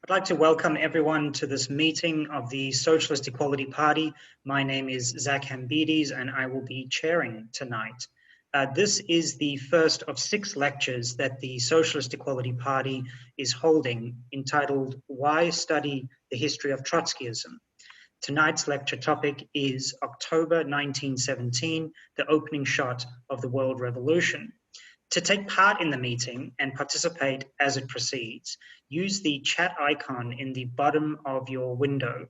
I'd like to welcome everyone to this meeting of the Socialist Equality Party. My name is Zach Hambides and I will be chairing tonight. This is the first of 6 lectures that the Socialist Equality Party is holding, entitled Why Study the History of Trotskyism? Tonight's lecture topic is October 1917, the opening shot of the World Revolution. To take part in the meeting and participate as it proceeds, use the chat icon in the bottom of your window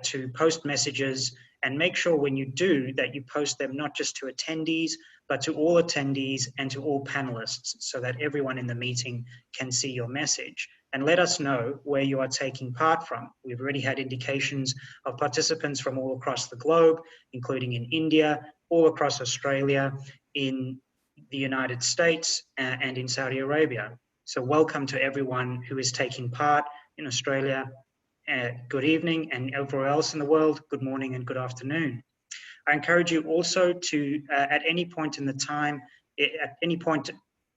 to post messages, and make sure when you do that you post them not just to attendees, but to all attendees and to all panelists so that everyone in the meeting can see your message. And let us know where you are taking part from. We've already had indications of participants from all across the globe, including in India, all across Australia, in the United States and in Saudi Arabia. So welcome to everyone who is taking part in Australia. Good evening, and everywhere else in the world, good morning and good afternoon. I encourage you also to, at any point in the time, at any point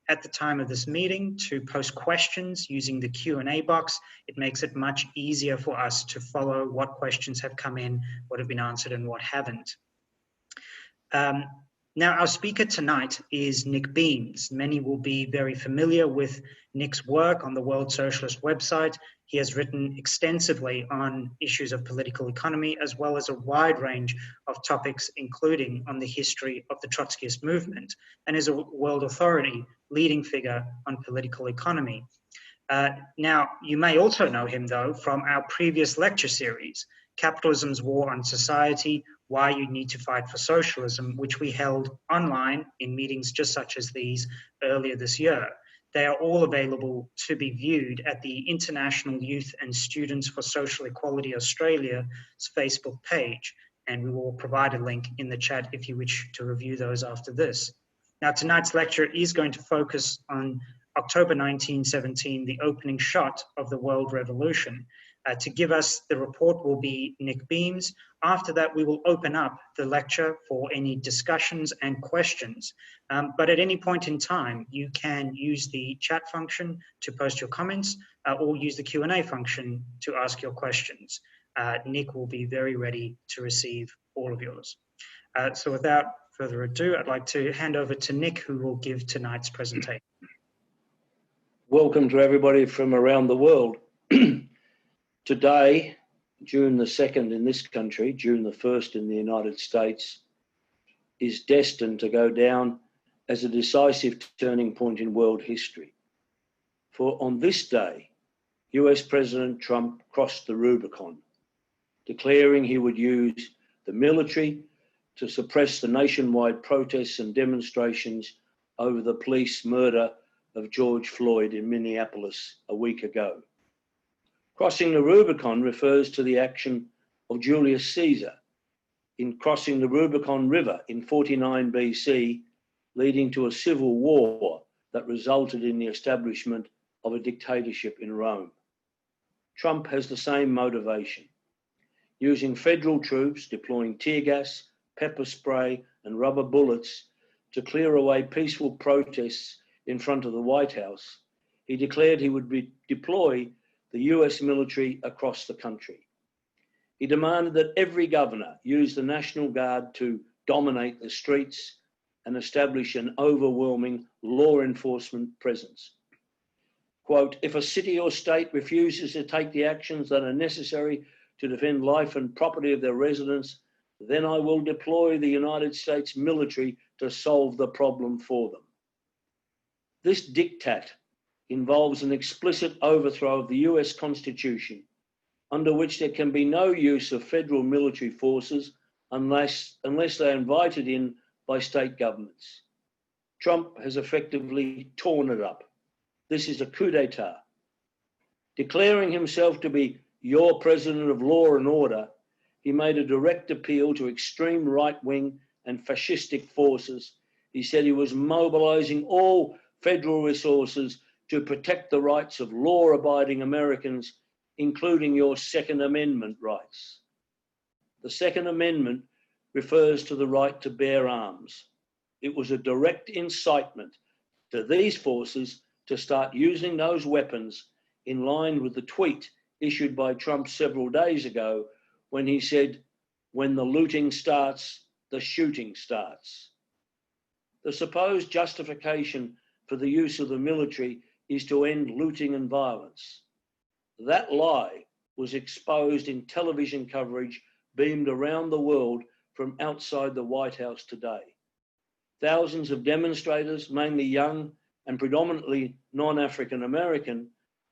at the time of this meeting, to post questions using the Q&A box. It makes it much easier for us to follow what questions have come in, what have been answered and what haven't. Now, our speaker tonight is Nick Beams. Many will be very familiar with Nick's work on the World Socialist Web Site. He has written extensively on issues of political economy, as well as a wide range of topics, including on the history of the Trotskyist movement, and is a world authority, leading figure on political economy. Now, you may also know him, though, from our previous lecture series, Capitalism's War on Society, Why You Need to Fight for Socialism, which we held online in meetings just such as these earlier this year. They are all available to be viewed at the International Youth and Students for Social Equality Australia's Facebook page, and we will provide a link in the chat if you wish to review those after this. Now, tonight's lecture is going to focus on October 1917, the opening shot of the World Revolution. To give us the report will be Nick Beams. After that, we will open up the lecture for any discussions and questions. But at any point in time, you can use the chat function to post your comments or use the Q&A function to ask your questions. Nick will be very ready to receive all of yours. So without further ado, I'd like to hand over to Nick, who will give tonight's presentation. Welcome to everybody from around the world. Today, June the 2nd in this country, June the 1st in the United States, is destined to go down as a decisive turning point in world history. For on this day, US President Trump crossed the Rubicon, declaring he would use the military to suppress the nationwide protests and demonstrations over the police murder of George Floyd in Minneapolis a week ago. Crossing the Rubicon refers to the action of Julius Caesar in crossing the Rubicon River in 49 BC, leading to a civil war that resulted in the establishment of a dictatorship in Rome. Trump has the same motivation, using federal troops, deploying tear gas, pepper spray and rubber bullets to clear away peaceful protests in front of the White House. He declared he would deploy the US military across the country. He demanded that every governor use the National Guard to dominate the streets and establish an overwhelming law enforcement presence. Quote, if a city or state refuses to take the actions that are necessary to defend life and property of their residents, then I will deploy the United States military to solve the problem for them. This diktat involves an explicit overthrow of the US Constitution, under which there can be no use of federal military forces unless they're invited in by state governments. Trump has effectively torn it up. This is a coup d'etat. Declaring himself to be your president of law and order, he made a direct appeal to extreme right-wing and fascistic forces. He said he was mobilizing all federal resources to protect the rights of law-abiding Americans, including your Second Amendment rights. The Second Amendment refers to the right to bear arms. It was a direct incitement to these forces to start using those weapons in line with the tweet issued by Trump several days ago when he said, "When the looting starts, the shooting starts." The supposed justification for the use of the military is to end looting and violence. That lie was exposed in television coverage beamed around the world from outside the White House today. Thousands of demonstrators, mainly young and predominantly non-African American,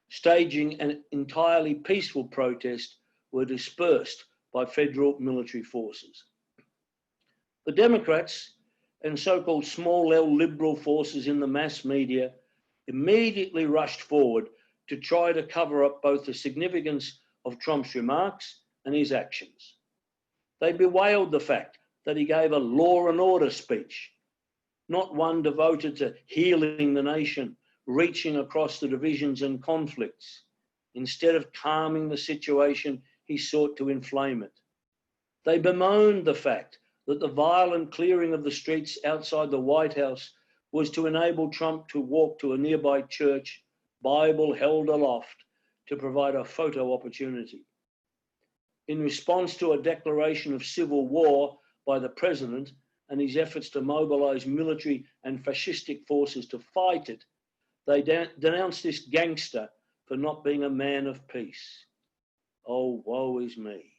staging an entirely peaceful protest, were dispersed by federal military forces. The Democrats and so-called small L liberal forces in the mass media immediately rushed forward to try to cover up both the significance of Trump's remarks and his actions. They bewailed the fact that he gave a law and order speech, not one devoted to healing the nation, reaching across the divisions and conflicts. Instead of calming the situation, he sought to inflame it. They bemoaned the fact that the violent clearing of the streets outside the White House was to enable Trump to walk to a nearby church, Bible held aloft, to provide a photo opportunity. In response to a declaration of civil war by the president and his efforts to mobilize military and fascistic forces to fight it, they denounced this gangster for not being a man of peace. Oh, woe is me.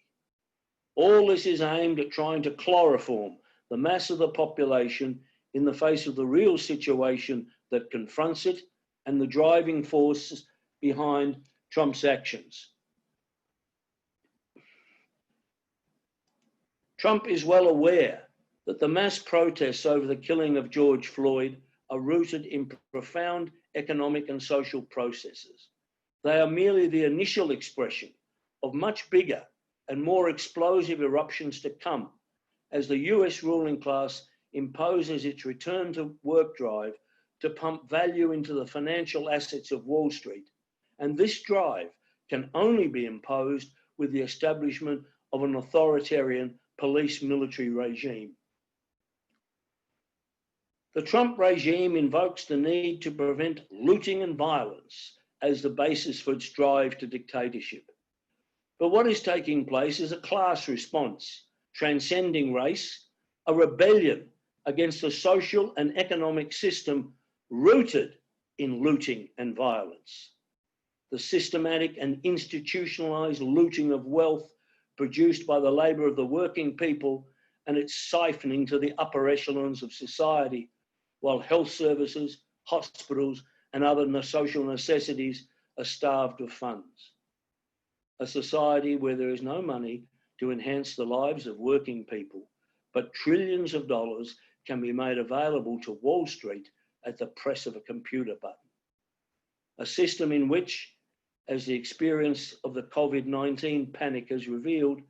All this is aimed at trying to chloroform the mass of the population in the face of the real situation that confronts it and the driving forces behind Trump's actions. Trump is well aware that the mass protests over the killing of George Floyd are rooted in profound economic and social processes. They are merely the initial expression of much bigger and more explosive eruptions to come as the US ruling class imposes its return to work drive to pump value into the financial assets of Wall Street. And this drive can only be imposed with the establishment of an authoritarian police military regime. The Trump regime invokes the need to prevent looting and violence as the basis for its drive to dictatorship. But what is taking place is a class response, transcending race, a rebellion against a social and economic system rooted in looting and violence. The systematic and institutionalized looting of wealth produced by the labor of the working people and its siphoning to the upper echelons of society, while health services, hospitals, and other social necessities are starved of funds. A society where there is no money to enhance the lives of working people, but trillions of dollars can be made available to Wall Street at the press of a computer button. A system in which, as the experience of the COVID-19 panic has revealed,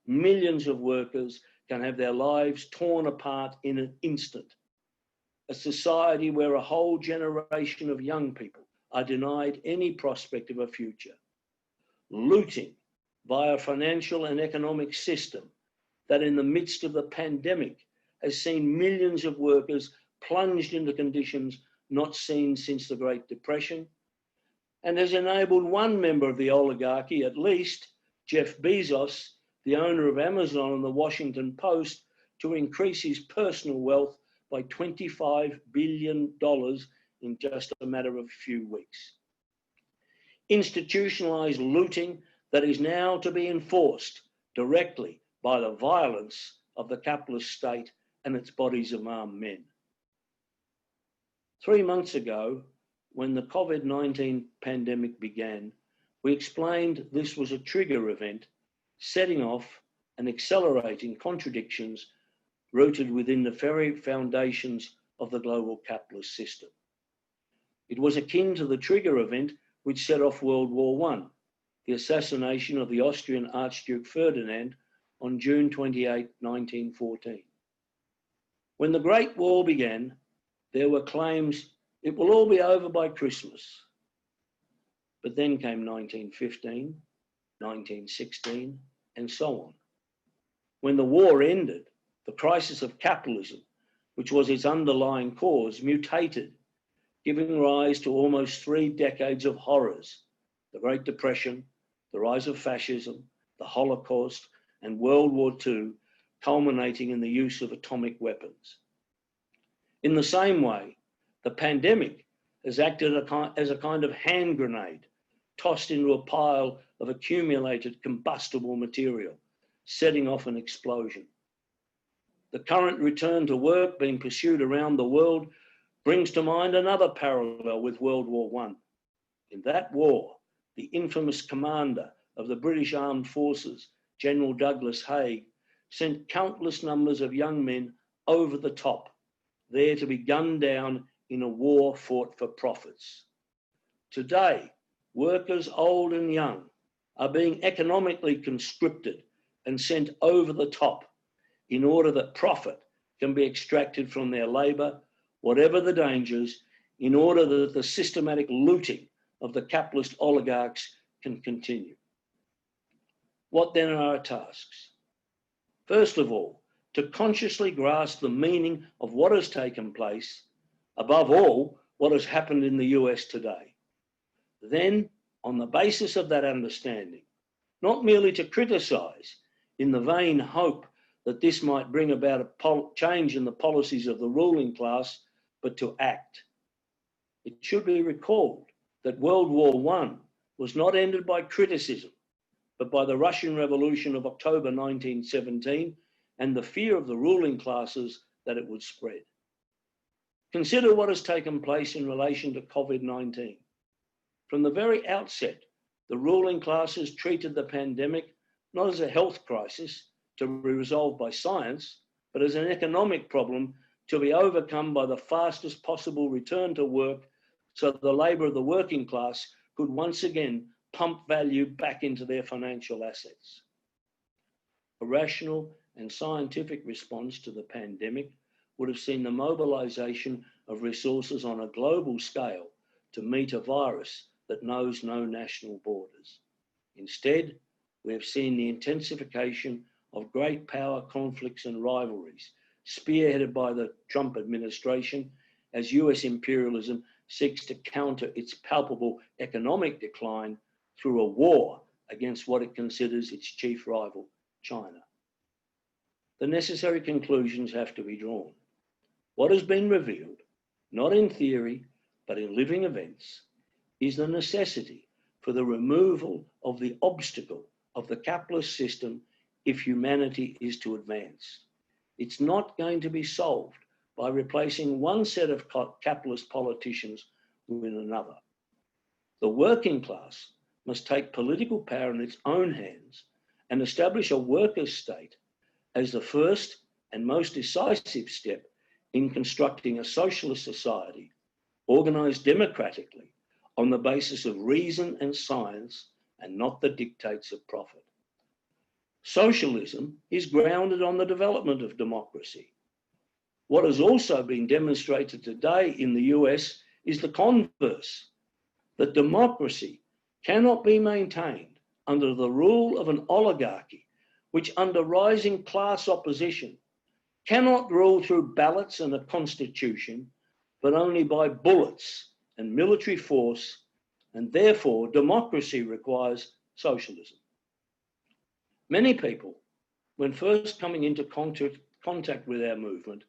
millions of workers can have their lives torn apart in an instant. A society where a whole generation of young people are denied any prospect of a future. Looting via a financial and economic system that in the midst of the pandemic has seen millions of workers plunged into conditions not seen since the Great Depression, and has enabled one member of the oligarchy, at least, Jeff Bezos, the owner of Amazon and the Washington Post, to increase his personal wealth by $25 billion in just a matter of a few weeks. Institutionalized looting that is now to be enforced directly by the violence of the capitalist state and its bodies of armed men. 3 months ago, when the COVID-19 pandemic began, we explained this was a trigger event, setting off and accelerating contradictions rooted within the very foundations of the global capitalist system. It was akin to the trigger event which set off World War I, the assassination of the Austrian Archduke Ferdinand on June 28, 1914. When the Great War began, there were claims it will all be over by Christmas. But then came 1915, 1916, and so on. When the war ended, the crisis of capitalism, which was its underlying cause, mutated, giving rise to almost 3 decades of horrors: the Great Depression, the rise of fascism, the Holocaust, and World War II, culminating in the use of atomic weapons. In the same way, the pandemic has acted as a kind of hand grenade tossed into a pile of accumulated combustible material, setting off an explosion. The current return to work being pursued around the world brings to mind another parallel with World War I. In that war, the infamous commander of the British Armed Forces, General Douglas Haig, sent countless numbers of young men over the top, there to be gunned down in a war fought for profits. Today, workers old and young are being economically conscripted and sent over the top in order that profit can be extracted from their labour, whatever the dangers, in order that the systematic looting of the capitalist oligarchs can continue. What then are our tasks? First of all, to consciously grasp the meaning of what has taken place, above all, what has happened in the US today. Then, on the basis of that understanding, not merely to criticise in the vain hope that this might bring about a change in the policies of the ruling class, but to act. It should be recalled that World War I was not ended by criticism, but by the Russian Revolution of October 1917 and the fear of the ruling classes that it would spread. Consider what has taken place in relation to COVID-19. From the very outset, the ruling classes treated the pandemic not as a health crisis to be resolved by science, but as an economic problem to be overcome by the fastest possible return to work so the labour of the working class could once again pump value back into their financial assets. A rational and scientific response to the pandemic would have seen the mobilisation of resources on a global scale to meet a virus that knows no national borders. Instead, we have seen the intensification of great power conflicts and rivalries, spearheaded by the Trump administration as US imperialism seeks to counter its palpable economic decline through a war against what it considers its chief rival, China. The necessary conclusions have to be drawn. What has been revealed, not in theory, but in living events, is the necessity for the removal of the obstacle of the capitalist system if humanity is to advance. It's not going to be solved by replacing one set of capitalist politicians with another. The working class must take political power in its own hands and establish a workers' state as the first and most decisive step in constructing a socialist society organised democratically on the basis of reason and science and not the dictates of profit. Socialism is grounded on the development of democracy. What has also been demonstrated today in the US is the converse, that democracy cannot be maintained under the rule of an oligarchy, which under rising class opposition cannot rule through ballots and a constitution, but only by bullets and military force, and therefore democracy requires socialism. Many people, when first coming into contact with our movement,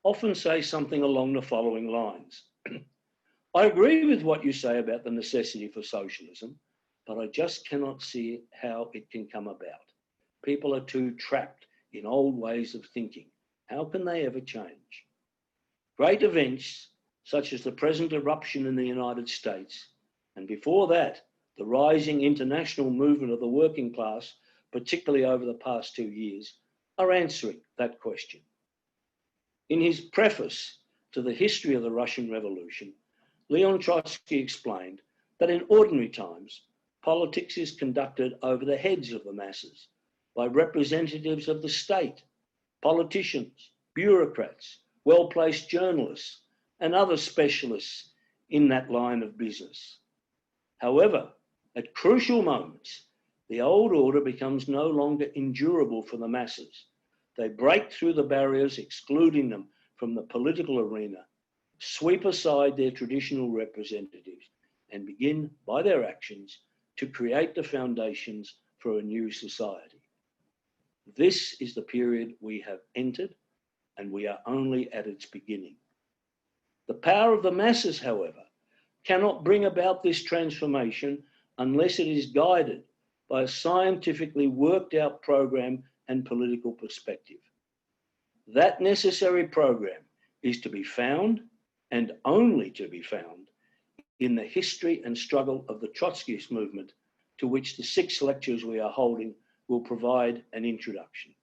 often say something along the following lines. I agree with what you say about the necessity for socialism, but I just cannot see how it can come about. People are too trapped in old ways of thinking. How can they ever change? Great events, such as the present eruption in the United States, and before that, the rising international movement of the working class, particularly over the past 2 years, are answering that question. In his preface to the history of the Russian Revolution, Leon Trotsky explained that in ordinary times, politics is conducted over the heads of the masses by representatives of the state, politicians, bureaucrats, well-placed journalists, and other specialists in that line of business. However, at crucial moments, the old order becomes no longer endurable for the masses. They break through the barriers, excluding them from the political arena, sweep aside their traditional representatives, and begin, by their actions, to create the foundations for a new society. This is the period we have entered, and we are only at its beginning. The power of the masses, however, cannot bring about this transformation unless it is guided by a scientifically worked out program and political perspective. That necessary program is to be found, and only to be found, in the history and struggle of the Trotskyist movement, to which the 6 lectures we are holding will provide an introduction.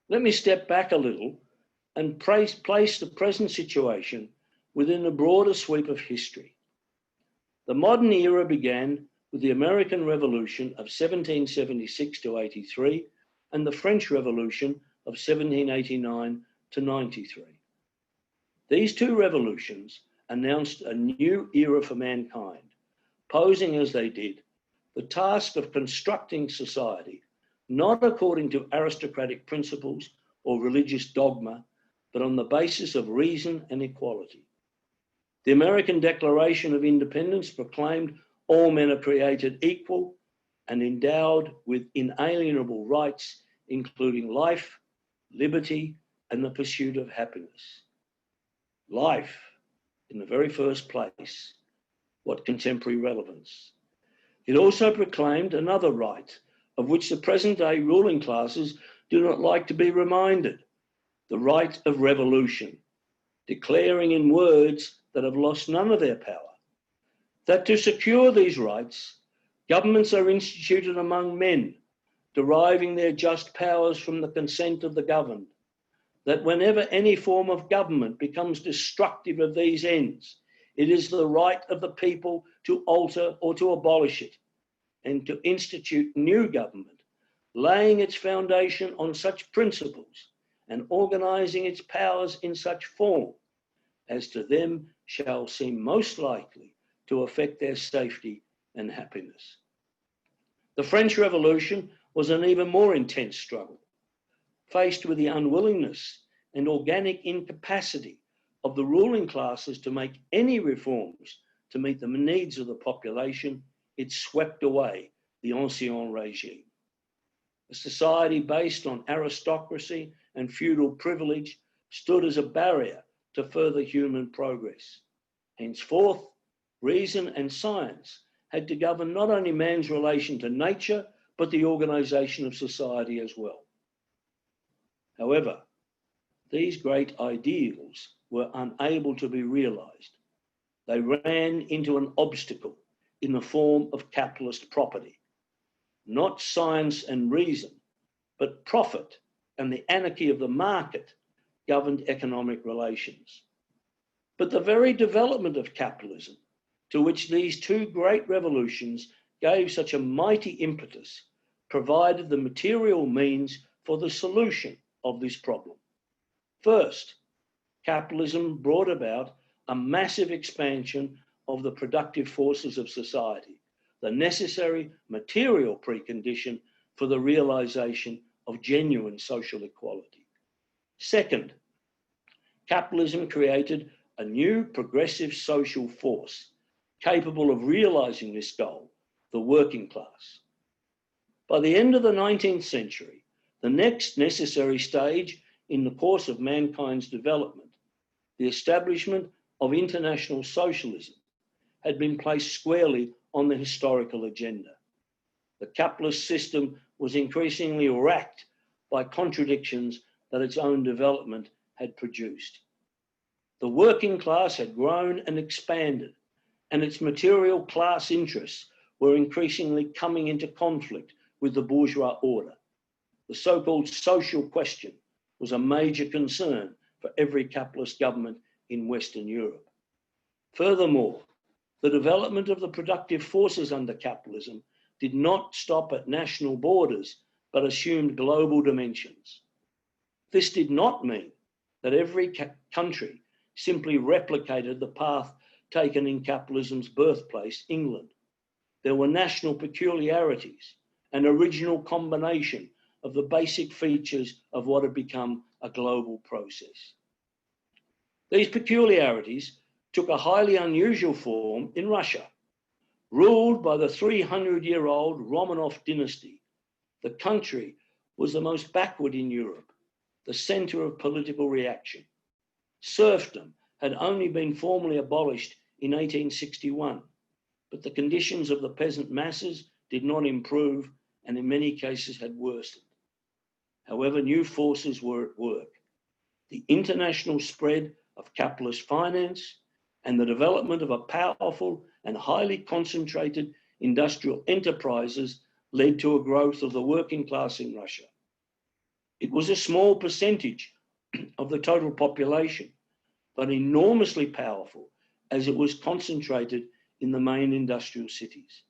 Let me step back a little and place the present situation within the broader sweep of history. The modern era began with the American Revolution of 1776 to 83 and the French Revolution of 1789 to 93. These 2 revolutions announced a new era for mankind, posing as they did the task of constructing society, not according to aristocratic principles or religious dogma, but on the basis of reason and equality. The American Declaration of Independence proclaimed all men are created equal and endowed with inalienable rights, including life, liberty, and the pursuit of happiness. Life, in the very first place, what contemporary relevance. It also proclaimed another right, of which the present-day ruling classes do not like to be reminded, the right of revolution, declaring in words that have lost none of their power, that to secure these rights, governments are instituted among men, deriving their just powers from the consent of the governed, that whenever any form of government becomes destructive of these ends, it is the right of the people to alter or to abolish it, and to institute new government, laying its foundation on such principles and organising its powers in such form as to them shall seem most likely to affect their safety and happiness. The French Revolution was an even more intense struggle. Faced with the unwillingness and organic incapacity of the ruling classes to make any reforms to meet the needs of the population, it swept away the ancien regime. A society based on aristocracy and feudal privilege stood as a barrier to further human progress. Henceforth, reason and science had to govern not only man's relation to nature, but the organisation of society as well. However, these great ideals were unable to be realised. They ran into an obstacle in the form of capitalist property. Not science and reason, but profit and the anarchy of the market governed economic relations. But the very development of capitalism, to which these 2 great revolutions gave such a mighty impetus, provided the material means for the solution of this problem. First, capitalism brought about a massive expansion of the productive forces of society, the necessary material precondition for the realisation of genuine social equality. Second, capitalism created a new progressive social force capable of realising this goal, the working class. By the end of the 19th century, the next necessary stage in the course of mankind's development, the establishment of international socialism, had been placed squarely on the historical agenda. The capitalist system was increasingly racked by contradictions that its own development had produced. The working class had grown and expanded, and its material class interests were increasingly coming into conflict with the bourgeois order. The so-called social question was a major concern for every capitalist government in Western Europe. Furthermore, the development of the productive forces under capitalism did not stop at national borders, but assumed global dimensions. This did not mean that every country simply replicated the path taken in capitalism's birthplace, England. There were national peculiarities, an original combination of the basic features of what had become a global process. These peculiarities took a highly unusual form in Russia. Ruled by the 300-year-old Romanov dynasty, the country was the most backward in Europe, the centre of political reaction. Serfdom had only been formally abolished in 1861, but the conditions of the peasant masses did not improve and in many cases had worsened. However, new forces were at work. The international spread of capitalist finance and the development of a powerful and highly concentrated industrial enterprises led to a growth of the working class in Russia. It was a small percentage of the total population, but enormously powerful as it was concentrated in the main industrial cities.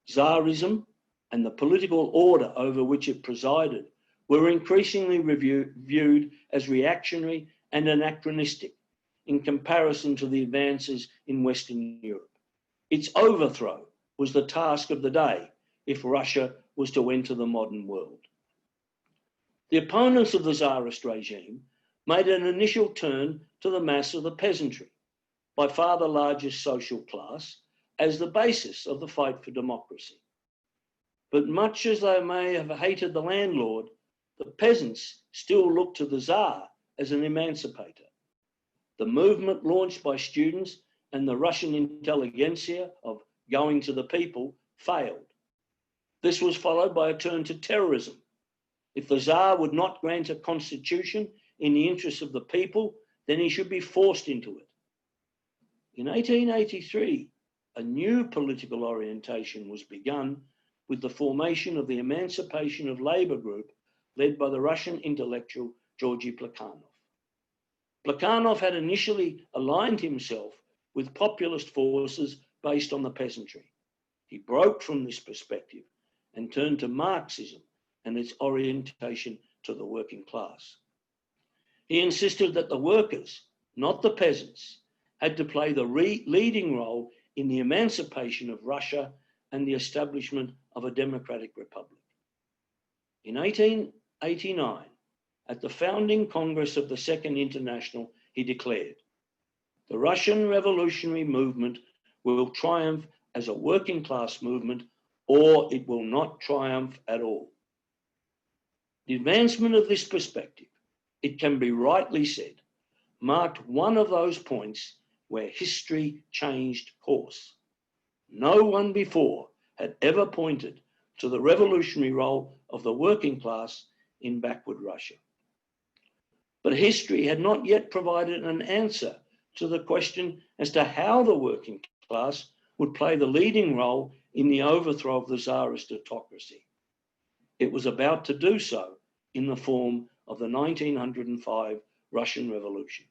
Tsarism and the political order over which it presided were increasingly viewed as reactionary and anachronistic in comparison to the advances in Western Europe. Its overthrow was the task of the day if Russia was to enter the modern world. The opponents of the Tsarist regime made an initial turn to the mass of the peasantry, by far the largest social class, as the basis of the fight for democracy. But much as they may have hated the landlord, the peasants still looked to the Tsar as an emancipator. The movement launched by students and the Russian intelligentsia of going to the people failed. This was followed by a turn to terrorism. If the Tsar would not grant a constitution in the interests of the people, then he should be forced into it. In 1883, a new political orientation was begun with the formation of the Emancipation of Labour group led by the Russian intellectual Georgy Plekhanov. Plekhanov had initially aligned himself with populist forces based on the peasantry. He broke from this perspective and turned to Marxism and its orientation to the working class. He insisted that the workers, not the peasants, had to play the leading role in the emancipation of Russia and the establishment of a democratic republic. In 1889, at the founding Congress of the Second International, he declared, "The Russian revolutionary movement will triumph as a working class movement, or it will not triumph at all." The advancement of this perspective, it can be rightly said, marked one of those points where history changed course. No one before had ever pointed to the revolutionary role of the working class in backward Russia. But history had not yet provided an answer to the question as to how the working class would play the leading role in the overthrow of the Tsarist autocracy. It was about to do so in the form of the 1905 Russian Revolution.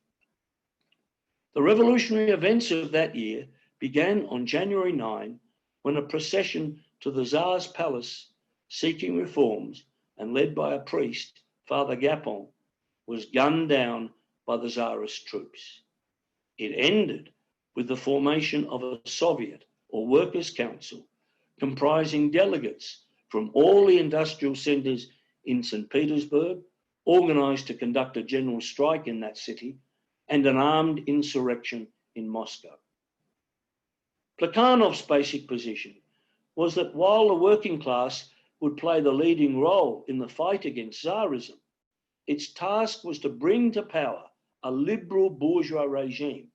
The revolutionary events of that year began on January 9, when a procession to the Tsar's palace seeking reforms and led by a priest, Father Gapon, was gunned down by the Tsarist troops. It ended with the formation of a Soviet or Workers' Council comprising delegates from all the industrial centres in St. Petersburg, organised to conduct a general strike in that city, and an armed insurrection in Moscow. Plekhanov's basic position was that while the working class would play the leading role in the fight against Tsarism, its task was to bring to power a liberal bourgeois regime.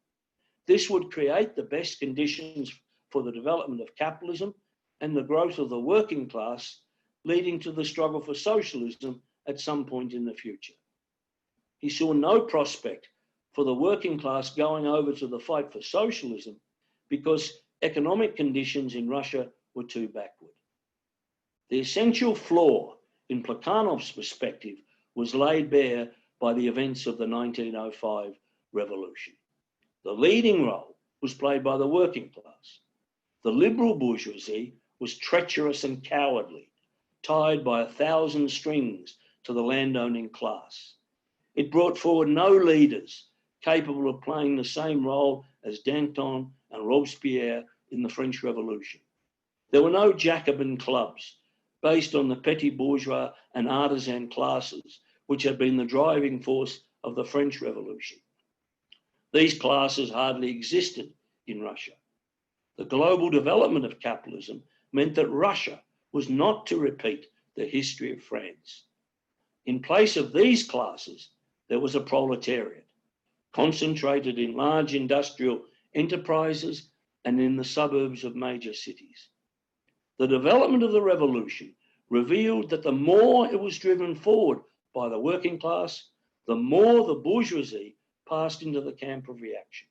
This would create the best conditions for the development of capitalism and the growth of the working class, leading to the struggle for socialism at some point in the future. He saw no prospect for the working class going over to the fight for socialism because economic conditions in Russia were too backward. The essential flaw in Plekhanov's perspective was laid bare by the events of the 1905 revolution. The leading role was played by the working class. The liberal bourgeoisie was treacherous and cowardly, tied by 1,000 strings to the landowning class. It brought forward no leaders capable of playing the same role as Danton and Robespierre in the French Revolution. There were no Jacobin clubs based on the petty bourgeois and artisan classes, which had been the driving force of the French Revolution. These classes hardly existed in Russia. The global development of capitalism meant that Russia was not to repeat the history of France. In place of these classes, there was a proletariat, concentrated in large industrial enterprises and in the suburbs of major cities. The development of the revolution revealed that the more it was driven forward by the working class, the more the bourgeoisie passed into the camp of reaction.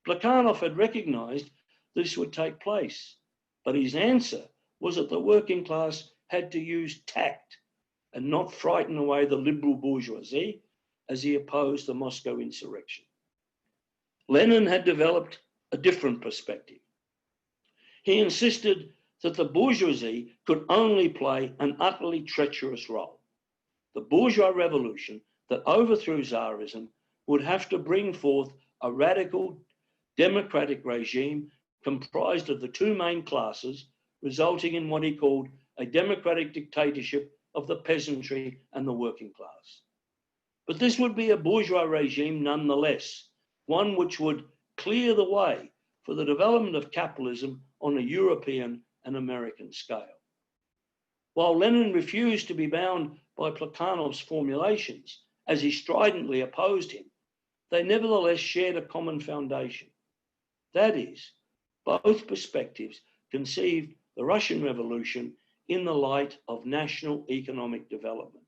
Plekhanov had recognized this would take place, but his answer was that the working class had to use tact and not frighten away the liberal bourgeoisie as he opposed the Moscow insurrection. Lenin had developed a different perspective. He insisted that the bourgeoisie could only play an utterly treacherous role. The bourgeois revolution that overthrew Tsarism would have to bring forth a radical democratic regime comprised of the two main classes, resulting in what he called a democratic dictatorship of the peasantry and the working class. But this would be a bourgeois regime nonetheless, one which would clear the way for the development of capitalism on a European and American scale. While Lenin refused to be bound by Plekhanov's formulations, as he stridently opposed him, they nevertheless shared a common foundation. That is, both perspectives conceived the Russian Revolution in the light of national economic development.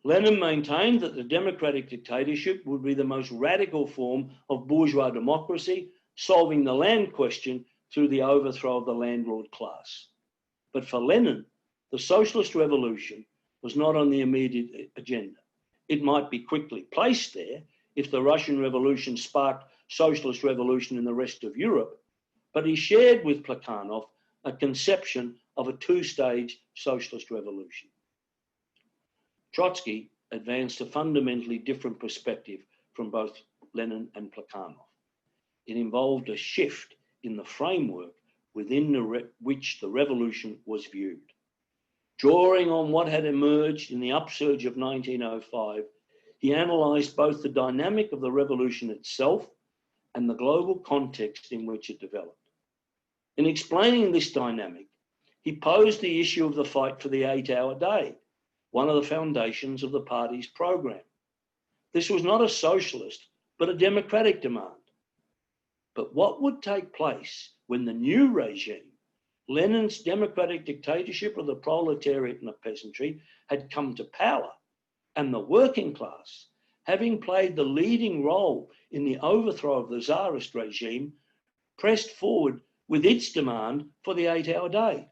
Lenin maintained that the democratic dictatorship would be the most radical form of bourgeois democracy, solving the land question through the overthrow of the landlord class. But for Lenin, the socialist revolution was not on the immediate agenda. It might be quickly placed there if the Russian Revolution sparked socialist revolution in the rest of Europe, but he shared with Plekhanov a conception of a two-stage socialist revolution. Trotsky advanced a fundamentally different perspective from both Lenin and Plekhanov. It involved a shift in the framework within which the revolution was viewed. Drawing on what had emerged in the upsurge of 1905, he analysed both the dynamic of the revolution itself and the global context in which it developed. In explaining this dynamic, he posed the issue of the fight for the 8-hour day, one of the foundations of the party's program. This was not a socialist, but a democratic demand. But what would take place when the new regime, Lenin's democratic dictatorship of the proletariat and the peasantry, had come to power, and the working class, having played the leading role in the overthrow of the Tsarist regime, pressed forward with its demand for the 8-hour day?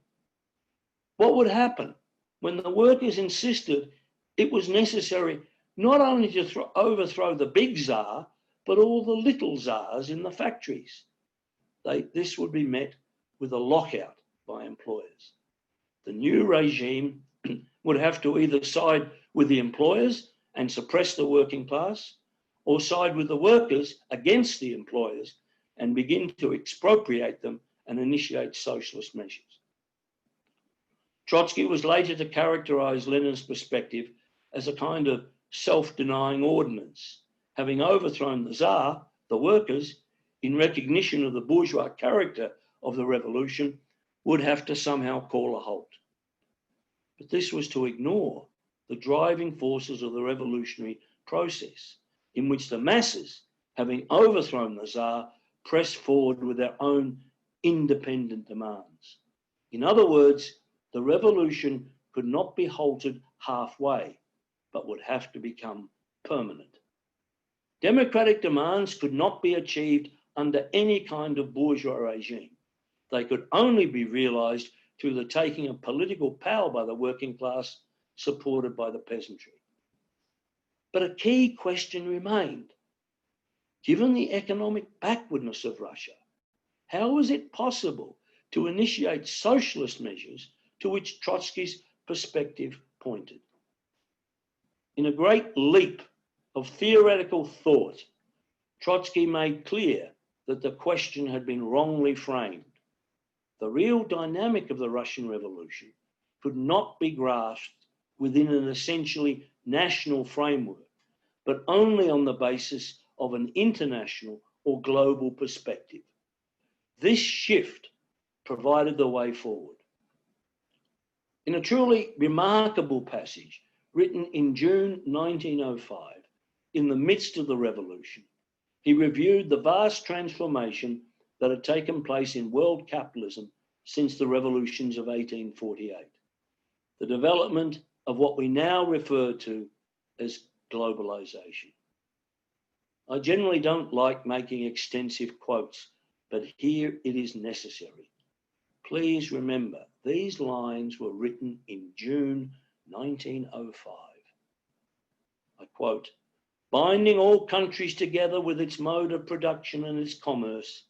What would happen when the workers insisted it was necessary not only to overthrow the big Tsar, but all the little Tsars in the factories? This would be met with a lockout by employers. The new regime would have to either side with the employers and suppress the working class, or side with the workers against the employers and begin to expropriate them and initiate socialist measures. Trotsky was later to characterize Lenin's perspective as a kind of self-denying ordinance. Having overthrown the Tsar, the workers, in recognition of the bourgeois character of the revolution, would have to somehow call a halt. But this was to ignore the driving forces of the revolutionary process, in which the masses, having overthrown the Tsar, pressed forward with their own independent demands. In other words, the revolution could not be halted halfway, but would have to become permanent. Democratic demands could not be achieved under any kind of bourgeois regime. They could only be realised through the taking of political power by the working class, supported by the peasantry. But a key question remained. Given the economic backwardness of Russia, how was it possible to initiate socialist measures to which Trotsky's perspective pointed? In a great leap of theoretical thought, Trotsky made clear that the question had been wrongly framed. The real dynamic of the Russian Revolution could not be grasped within an essentially national framework, but only on the basis of an international or global perspective. This shift provided the way forward. In a truly remarkable passage written in June 1905, in the midst of the revolution, he reviewed the vast transformation that had taken place in world capitalism since the revolutions of 1848, the development of what we now refer to as globalization. I generally don't like making extensive quotes, but here it is necessary. Please remember, these lines were written in June 1905. I quote, "Binding all countries together with its mode of production and its commerce,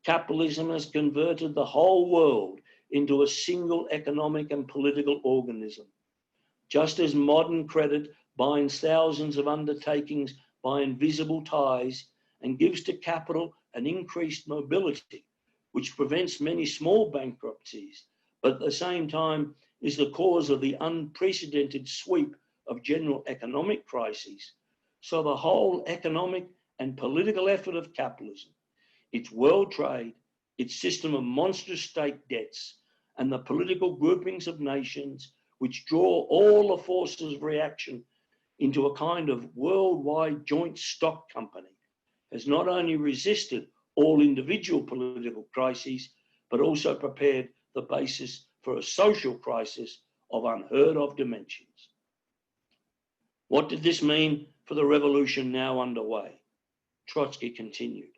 capitalism has converted the whole world into a single economic and political organism. Just as modern credit binds thousands of undertakings by invisible ties and gives to capital an increased mobility, which prevents many small bankruptcies, but at the same time is the cause of the unprecedented sweep of general economic crises, so the whole economic and political effort of capitalism, its world trade, its system of monstrous state debts, and the political groupings of nations which draw all the forces of reaction into a kind of worldwide joint stock company, has not only resisted all individual political crises, but also prepared the basis for a social crisis of unheard of dimensions." What did this mean for the revolution now underway? Trotsky continued.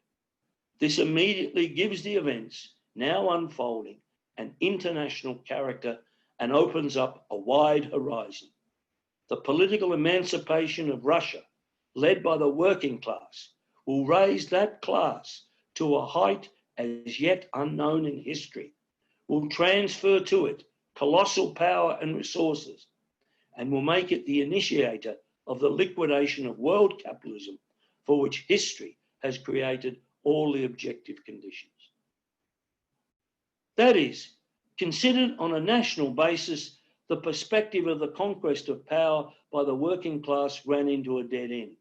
This immediately gives the events now unfolding an international character and opens up a wide horizon. The political emancipation of Russia, led by the working class, will raise that class to a height as yet unknown in history, will transfer to it colossal power and resources, and will make it the initiator of the liquidation of world capitalism, for which history has created all the objective conditions. That is, considered on a national basis, the perspective of the conquest of power by the working class ran into a dead end.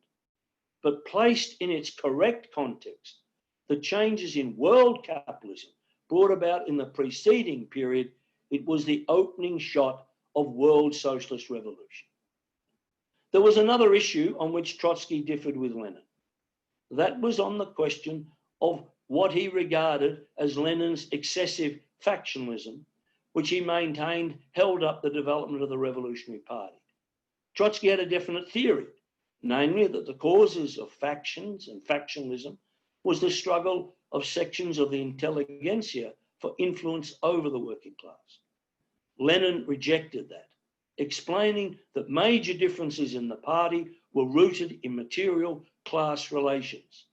But placed in its correct context, the changes in world capitalism brought about in the preceding period, it was the opening shot of world socialist revolution. There was another issue on which Trotsky differed with Lenin. That was on the question of what he regarded as Lenin's excessive factionalism, which he maintained held up the development of the Revolutionary Party. Trotsky had a definite theory, namely that the causes of factions and factionalism was the struggle of sections of the intelligentsia for influence over the working class. Lenin rejected that, explaining that major differences in the party were rooted in material class relations.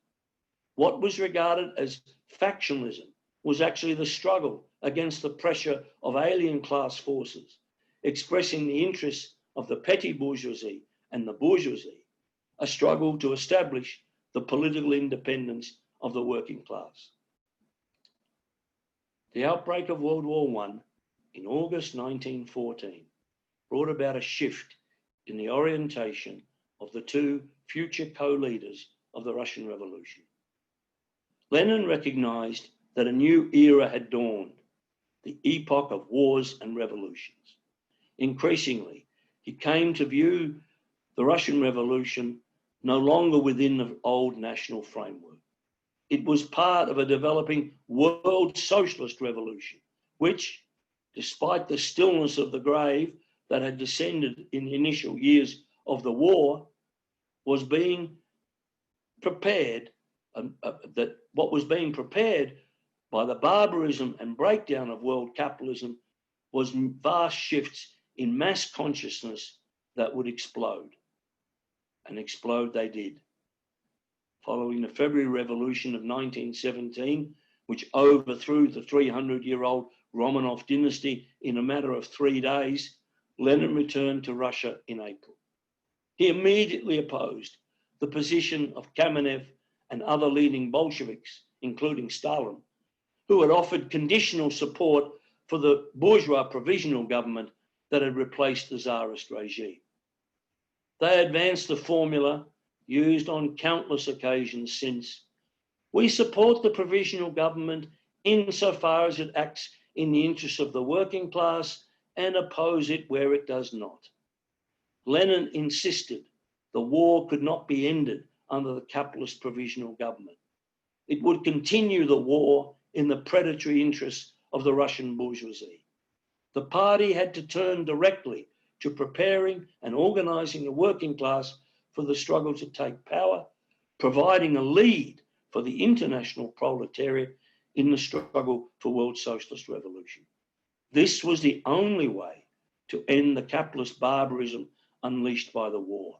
What was regarded as factionalism was actually the struggle against the pressure of alien class forces, expressing the interests of the petty bourgeoisie and the bourgeoisie, a struggle to establish the political independence of the working class. The outbreak of World War I in August 1914 brought about a shift in the orientation of the two future co-leaders of the Russian Revolution. Lenin recognized that a new era had dawned, the epoch of wars and revolutions. Increasingly, he came to view the Russian Revolution no longer within the old national framework. It was part of a developing world socialist revolution, which, despite the stillness of the grave that had descended in the initial years of the war, was being prepared, what was being prepared by the barbarism and breakdown of world capitalism was vast shifts in mass consciousness that would explode. And explode they did. Following the February Revolution of 1917, which overthrew the 300-year-old Romanov dynasty in a matter of 3 days, Lenin returned to Russia in April. He immediately opposed the position of Kamenev and other leading Bolsheviks, including Stalin, who had offered conditional support for the bourgeois provisional government that had replaced the Tsarist regime. They advanced the formula used on countless occasions since: we support the provisional government insofar as it acts in the interests of the working class, and oppose it where it does not. Lenin insisted the war could not be ended under the capitalist provisional government. It would continue the war in the predatory interests of the Russian bourgeoisie. The party had to turn directly to preparing and organizing the working class for the struggle to take power, providing a lead for the international proletariat in the struggle for world socialist revolution. This was the only way to end the capitalist barbarism unleashed by the war.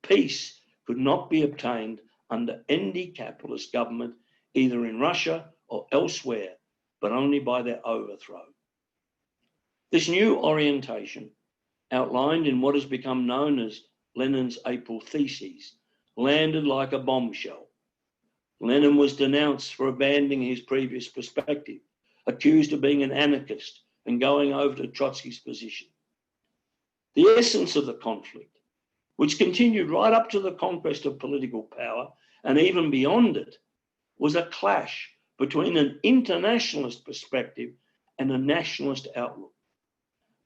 Peace could not be obtained under any capitalist government, either in Russia or elsewhere, but only by their overthrow. This new orientation, outlined in what has become known as Lenin's April Theses, landed like a bombshell. Lenin was denounced for abandoning his previous perspective, accused of being an anarchist and going over to Trotsky's position. The essence of the conflict, which continued right up to the conquest of political power and even beyond it, was a clash between an internationalist perspective and a nationalist outlook.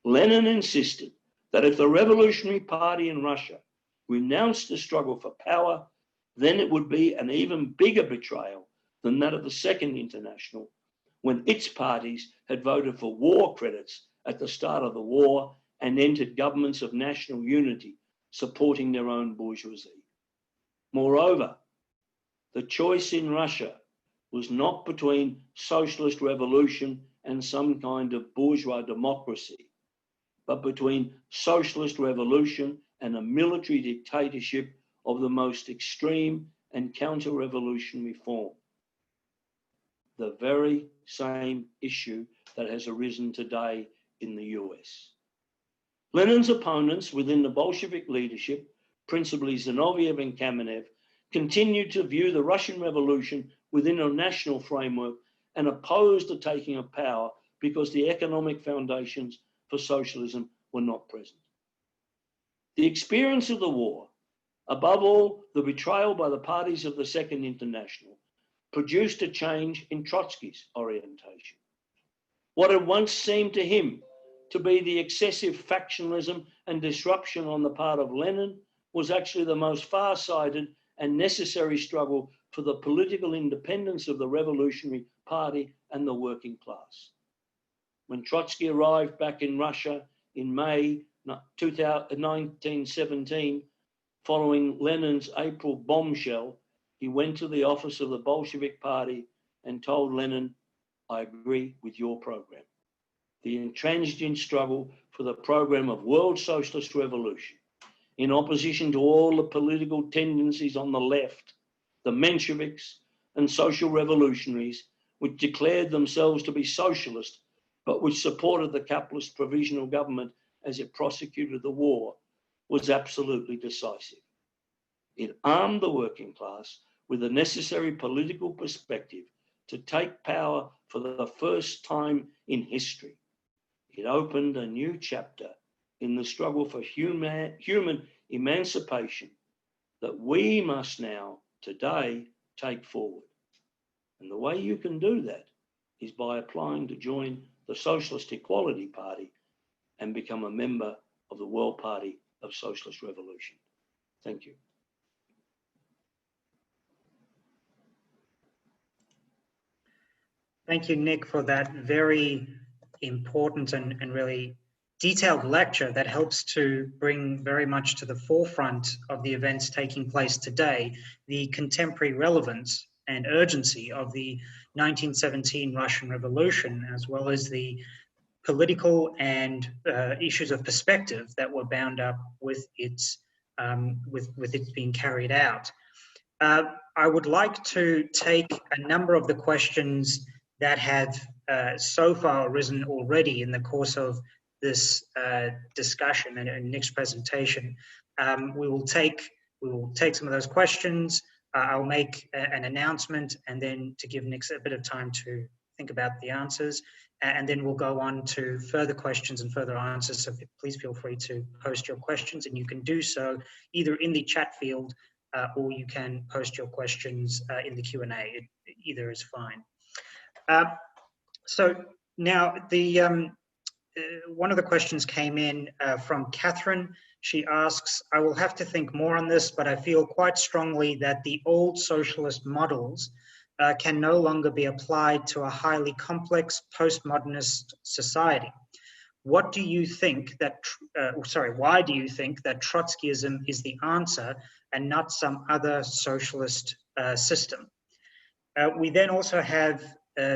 Lenin insisted that if the Revolutionary Party in Russia renounced the struggle for power, then it would be an even bigger betrayal than that of the Second International, when its parties had voted for war credits at the start of the war and entered governments of national unity supporting their own bourgeoisie. Moreover, the choice in Russia was not between socialist revolution and some kind of bourgeois democracy, but between socialist revolution and a military dictatorship of the most extreme and counter-revolutionary form. The very same issue that has arisen today in the US. Lenin's opponents within the Bolshevik leadership, principally Zinoviev and Kamenev, continued to view the Russian Revolution within a national framework and opposed the taking of power because the economic foundations for socialism were not present. The experience of the war, above all the betrayal by the parties of the Second International, produced a change in Trotsky's orientation. What had once seemed to him to be the excessive factionalism and disruption on the part of Lenin was actually the most far-sighted and necessary struggle for the political independence of the Revolutionary Party and the working class. When Trotsky arrived back in Russia in May 1917, following Lenin's April bombshell, he went to the office of the Bolshevik Party and told Lenin, "I agree with your program." The intransigent struggle for the program of world socialist revolution, in opposition to all the political tendencies on the left, the Mensheviks and social revolutionaries, which declared themselves to be socialist, but which supported the capitalist provisional government as it prosecuted the war, was absolutely decisive. It armed the working class with the necessary political perspective to take power for the first time in history. It opened a new chapter in the struggle for human emancipation that we must now, today, take forward. And the way you can do that is by applying to join the Socialist Equality Party and become a member of the World Party of Socialist Revolution. Thank you. Thank you, Nick, for that very important and really detailed lecture that helps to bring very much to the forefront of the events taking place today, the contemporary relevance and urgency of the 1917 Russian Revolution, as well as the political and issues of perspective that were bound up with its being carried out. I would like to take a number of the questions that have so far arisen already in the course of this discussion and Nick's presentation. We will take some of those questions. I'll make an announcement, and then to give Nick a bit of time to think about the answers, and then we'll go on to further questions and further answers. So please feel free to post your questions, and you can do so either in the chat field or you can post your questions in the Q&A. Either is fine. So now one of the questions came in from Catherine. She asks, I will have to think more on this, but I feel quite strongly that the old socialist models can no longer be applied to a highly complex postmodernist society. What do you think that, why do you think that Trotskyism is the answer and not some other socialist system? We then also have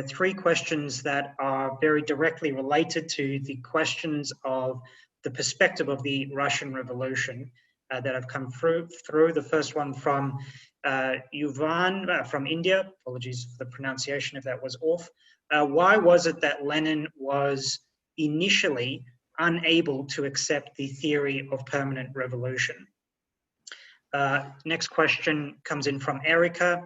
3 questions that are very directly related to the questions of the perspective of the Russian Revolution that have come through. The first one from Yuvan from India. Apologies for the pronunciation if that was off. Why was it that Lenin was initially unable to accept the theory of permanent revolution? Next question comes in from Erica.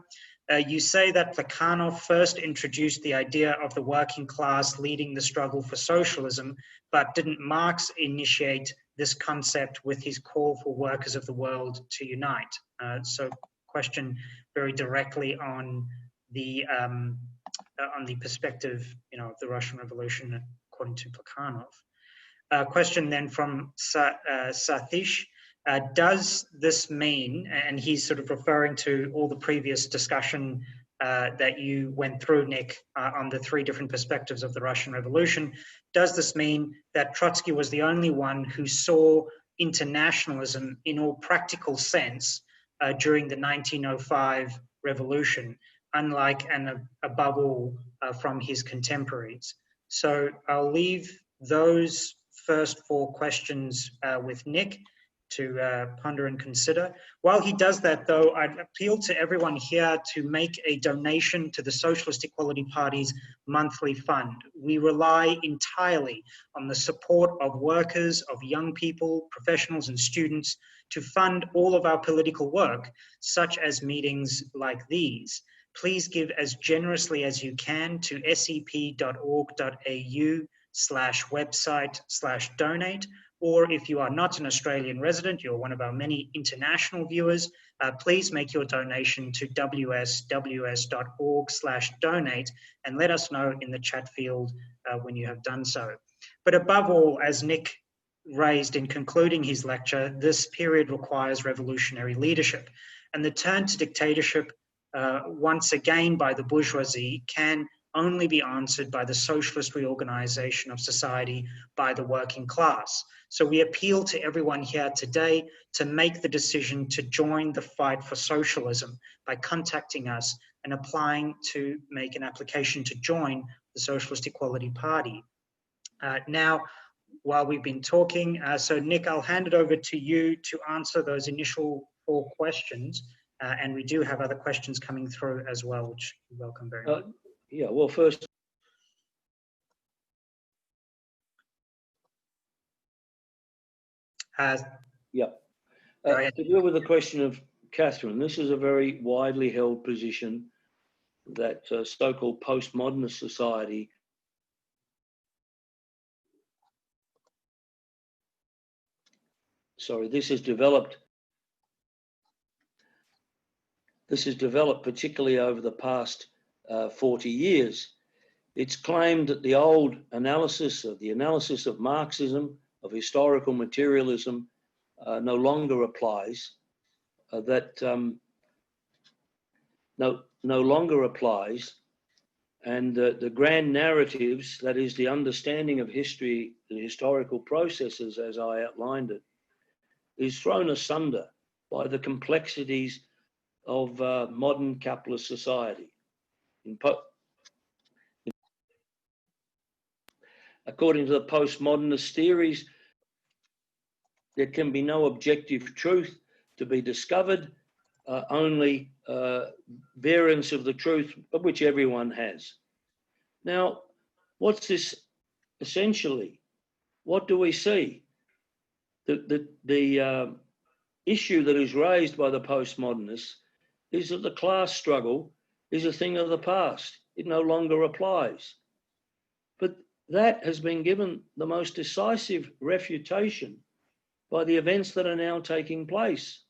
You say that Plekhanov first introduced the idea of the working class leading the struggle for socialism, but didn't Marx initiate this concept with his call for workers of the world to unite? So question very directly on the perspective, of the Russian Revolution according to Plekhanov. Question then from Satish. Does this mean, and he's sort of referring to all the previous discussion that you went through, Nick, on the 3 different perspectives of the Russian Revolution, does this mean that Trotsky was the only one who saw internationalism in all practical sense during the 1905 revolution, unlike and above all from his contemporaries? So I'll leave those first 4 questions with Nick to ponder and consider. While he does that, though, I'd appeal to everyone here to make a donation to the Socialist Equality Party's monthly fund. We rely entirely on the support of workers, of young people, professionals and students to fund all of our political work, such as meetings like these. Please give as generously as you can to sep.org.au/website/donate. Or if you are not an Australian resident, you're one of our many international viewers, please make your donation to ws.org/donate and let us know in the chat field when you have done so. But above all, as Nick raised in concluding his lecture, this period requires revolutionary leadership. And the turn to dictatorship, once again by the bourgeoisie, can only be answered by the socialist reorganization of society by the working class. So we appeal to everyone here today to make the decision to join the fight for socialism by contacting us and applying to make an application to join the Socialist Equality Party. Now, while we've been talking, so Nick, I'll hand it over to you to answer those initial 4 questions. And we do have other questions coming through as well, which we welcome very much. Yeah, well, first, to deal with the question of Catherine, this is a very widely held position that so-called postmodernist society this has developed particularly over the past 40 years. It's claimed that the old analysis of Marxism, of historical materialism, no longer applies, no longer applies, and the grand narratives, that is the understanding of history, the historical processes as I outlined it, is thrown asunder by the complexities of modern capitalist society. According to the postmodernist theories, there can be no objective truth to be discovered, only variants of the truth, of which everyone has. Now, what's this essentially? What do we see? The issue that is raised by the postmodernists is that the class struggle is a thing of the past. It no longer applies. But that has been given the most decisive refutation by the events that are now taking place.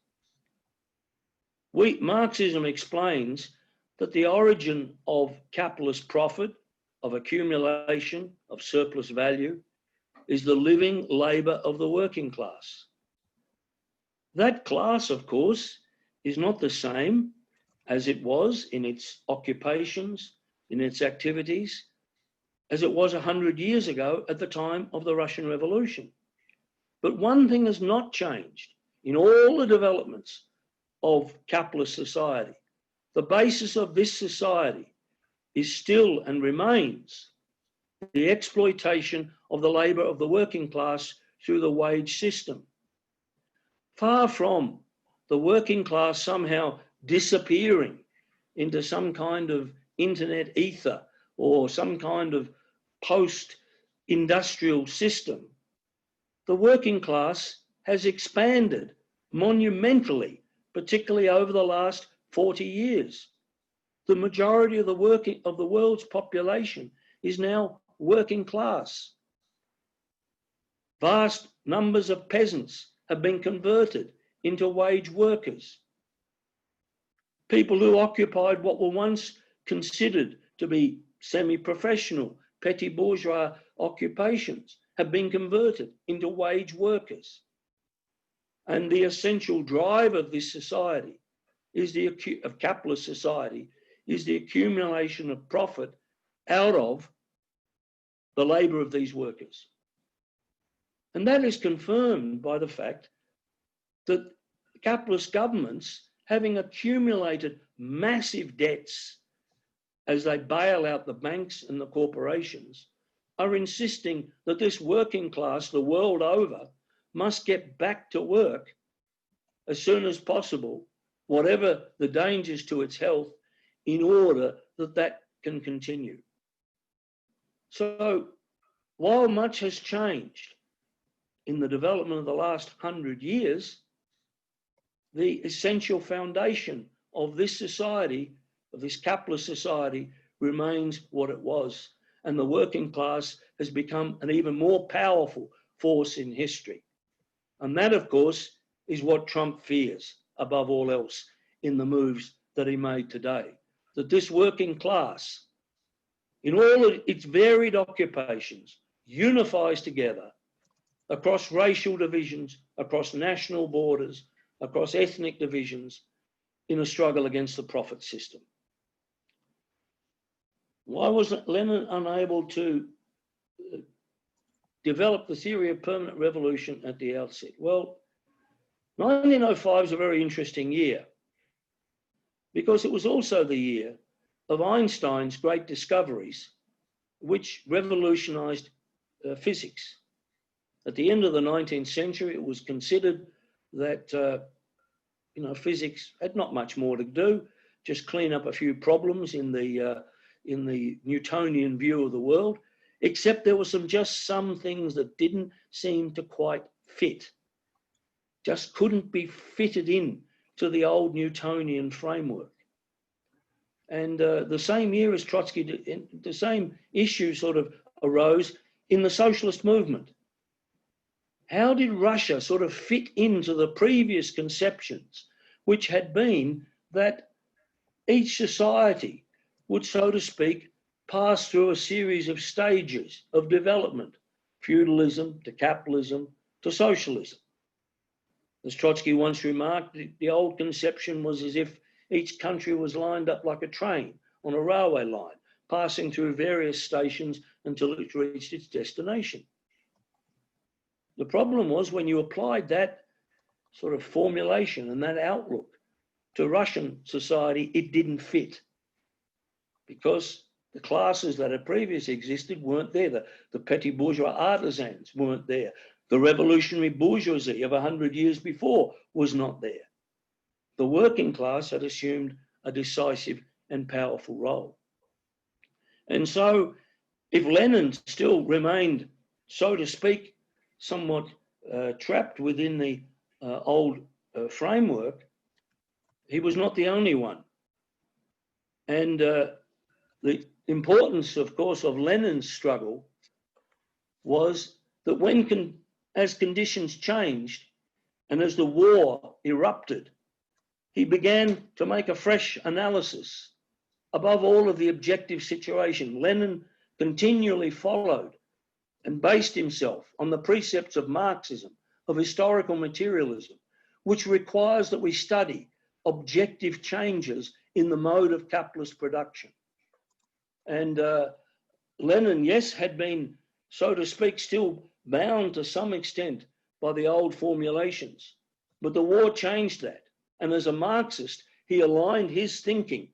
Marxism explains that the origin of capitalist profit of accumulation of surplus value is the living labour of the working class. That class, of course, is not the same as it was in its occupations, in its activities, as it was 100 years ago at the time of the Russian Revolution. But one thing has not changed in all the developments of capitalist society. The basis of this society is still and remains the exploitation of the labour of the working class through the wage system. Far from the working class somehow disappearing into some kind of internet ether or some kind of post-industrial system, the working class has expanded monumentally, particularly over the last 40 years. The majority of the world's population is now working class. Vast numbers of peasants have been converted into wage workers. People who occupied what were once considered to be semi-professional, petty bourgeois occupations have been converted into wage workers. And the essential drive of this society of capitalist society is the accumulation of profit out of the labour of these workers. And that is confirmed by the fact that capitalist governments, having accumulated massive debts as they bail out the banks and the corporations, are insisting that this working class the world over must get back to work as soon as possible, whatever the dangers to its health, in order that that can continue. So while much has changed in the development of the last 100 years, the essential foundation of this society, of this capitalist society, remains what it was. And the working class has become an even more powerful force in history. And that, of course, is what Trump fears above all else in the moves that he made today. That this working class, in all of its varied occupations, unifies together across racial divisions, across national borders, across ethnic divisions, in a struggle against the profit system. Why was Lenin unable to develop the theory of permanent revolution at the outset? Well, 1905 is a very interesting year because it was also the year of Einstein's great discoveries, which revolutionized physics. At the end of the 19th century, it was considered that physics had not much more to do, just clean up a few problems in the Newtonian view of the world, except there were just some things that didn't seem to quite fit, just couldn't be fitted in to the old Newtonian framework. And the same year as Trotsky, the same issue sort of arose in the socialist movement. How did Russia sort of fit into the previous conceptions, which had been that each society would, so to speak, pass through a series of stages of development, feudalism to capitalism to socialism? As Trotsky once remarked, the old conception was as if each country was lined up like a train on a railway line, passing through various stations until it reached its destination. The problem was when you applied that sort of formulation and that outlook to Russian society, it didn't fit, because the classes that had previously existed weren't there. The petty bourgeois artisans weren't there. The revolutionary bourgeoisie of 100 years before was not there. The working class had assumed a decisive and powerful role. And so if Lenin still remained, so to speak, somewhat trapped within the old framework, he was not the only one. And the importance, of course, of Lenin's struggle was that as conditions changed and as the war erupted, he began to make a fresh analysis above all of the objective situation. Lenin continually followed and based himself on the precepts of Marxism, of historical materialism, which requires that we study objective changes in the mode of capitalist production. And Lenin, yes, had been, so to speak, still bound to some extent by the old formulations, but the war changed that. And as a Marxist, he aligned his thinking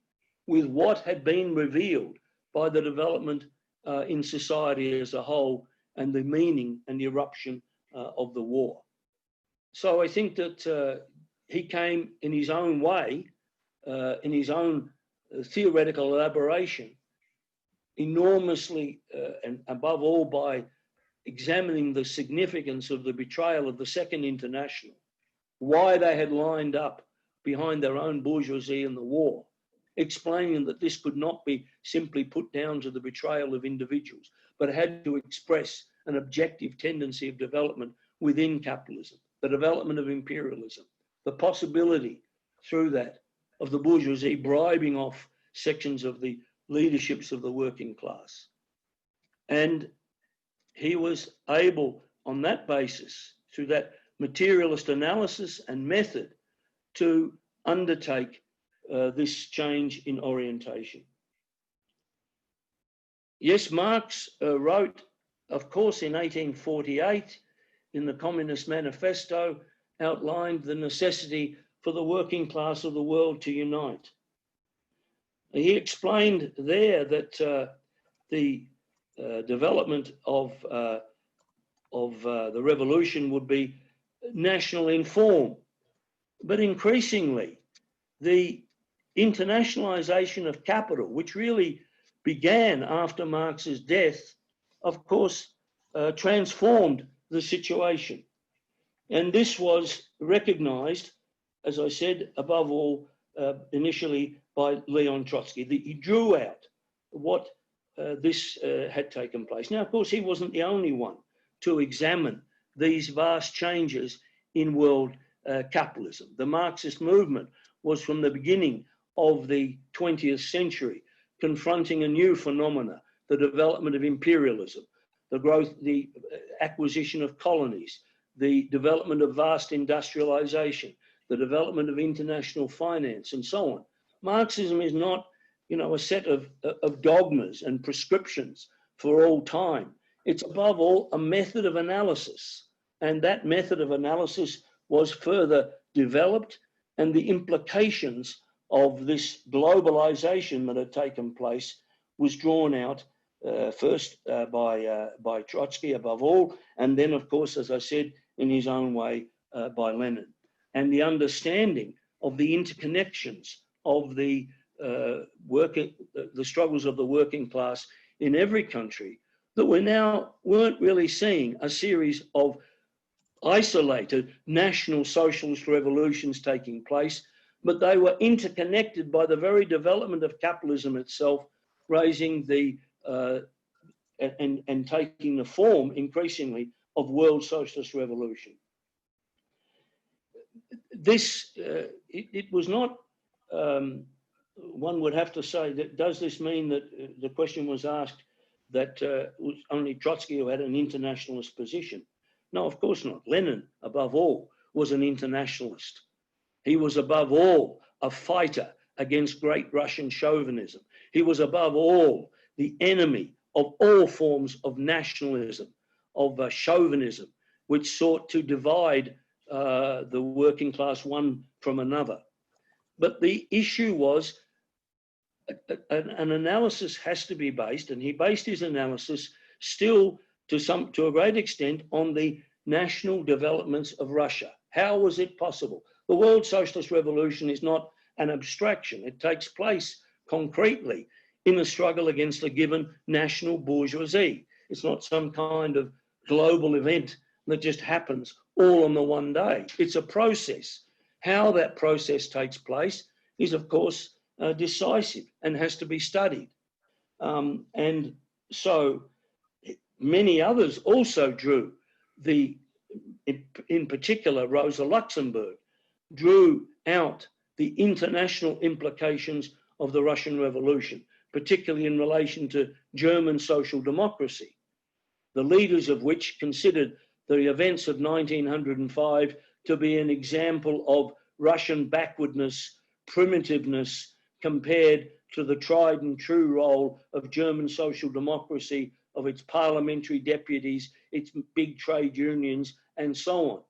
with what had been revealed by the development in society as a whole and the meaning and the eruption of the war. So I think that he came in his own way, in his own theoretical elaboration, enormously, and above all by examining the significance of the betrayal of the Second International, why they had lined up behind their own bourgeoisie in the war, explaining that this could not be simply put down to the betrayal of individuals, but had to express an objective tendency of development within capitalism, the development of imperialism, the possibility through that of the bourgeoisie bribing off sections of the leaderships of the working class. And he was able, on that basis, through that materialist analysis and method, to undertake this change in orientation. Yes, Marx wrote, of course, in 1848, in the Communist Manifesto, outlined the necessity for the working class of the world to unite. He explained there that the development of the revolution would be national in form, but increasingly the internationalization of capital, which really began after Marx's death, of course, transformed the situation. And this was recognized, as I said, above all, initially by Leon Trotsky. He drew out what this had taken place. Now, of course, he wasn't the only one to examine these vast changes in world capitalism. The Marxist movement was from the beginning of the 20th century confronting a new phenomena, the development of imperialism, the growth, the acquisition of colonies, the development of vast industrialization, the development of international finance, and so on. Marxism is not, a set of dogmas and prescriptions for all time. It's above all a method of analysis. And that method of analysis was further developed, and the implications of this globalization that had taken place was drawn out first by Trotsky above all, and then, of course, as I said, in his own way, by Lenin. And the understanding of the interconnections of the struggles of the working class in every country, that we now weren't really seeing a series of isolated national socialist revolutions taking place, but they were interconnected by the very development of capitalism itself, raising the and taking the form increasingly of world socialist revolution. This it was not. One would have to say that, does this mean that the question was asked that it was only Trotsky who had an internationalist position? No, of course not. Lenin, above all, was an internationalist. He was above all a fighter against great Russian chauvinism. He was above all the enemy of all forms of nationalism, of chauvinism, which sought to divide the working class one from another. But the issue was an analysis has to be based, and he based his analysis still to a great extent on the national developments of Russia. How was it possible? The World Socialist Revolution is not an abstraction. It takes place concretely in a struggle against a given national bourgeoisie. It's not some kind of global event that just happens all on the one day. It's a process. How that process takes place is, of course, decisive and has to be studied. And so many others also drew in particular, Rosa Luxemburg drew out the international implications of the Russian Revolution. particularly in relation to German social democracy, the leaders of which considered the events of 1905 to be an example of Russian backwardness, primitiveness, compared to the tried and true role of German social democracy, of its parliamentary deputies, its big trade unions, and so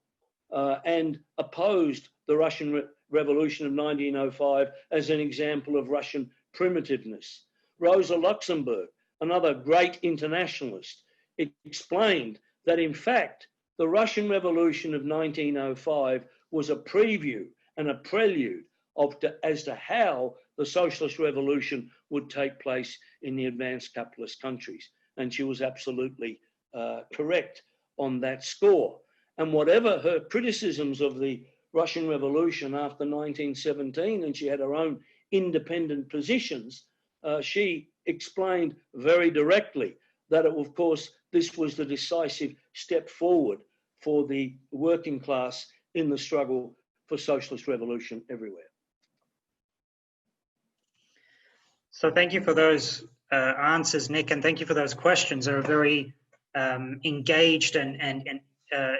on, and opposed the Russian Revolution of 1905 as an example of Russian primitiveness. Rosa Luxemburg, another great internationalist, explained that in fact the Russian Revolution of 1905 was a preview and a prelude as to how the socialist revolution would take place in the advanced capitalist countries. And she was absolutely correct on that score. And whatever her criticisms of the Russian Revolution after 1917, and she had her own independent positions, she explained very directly that, of course, this was the decisive step forward for the working class in the struggle for socialist revolution everywhere. So thank you for those answers, Nick, and thank you for those questions. They're very engaged and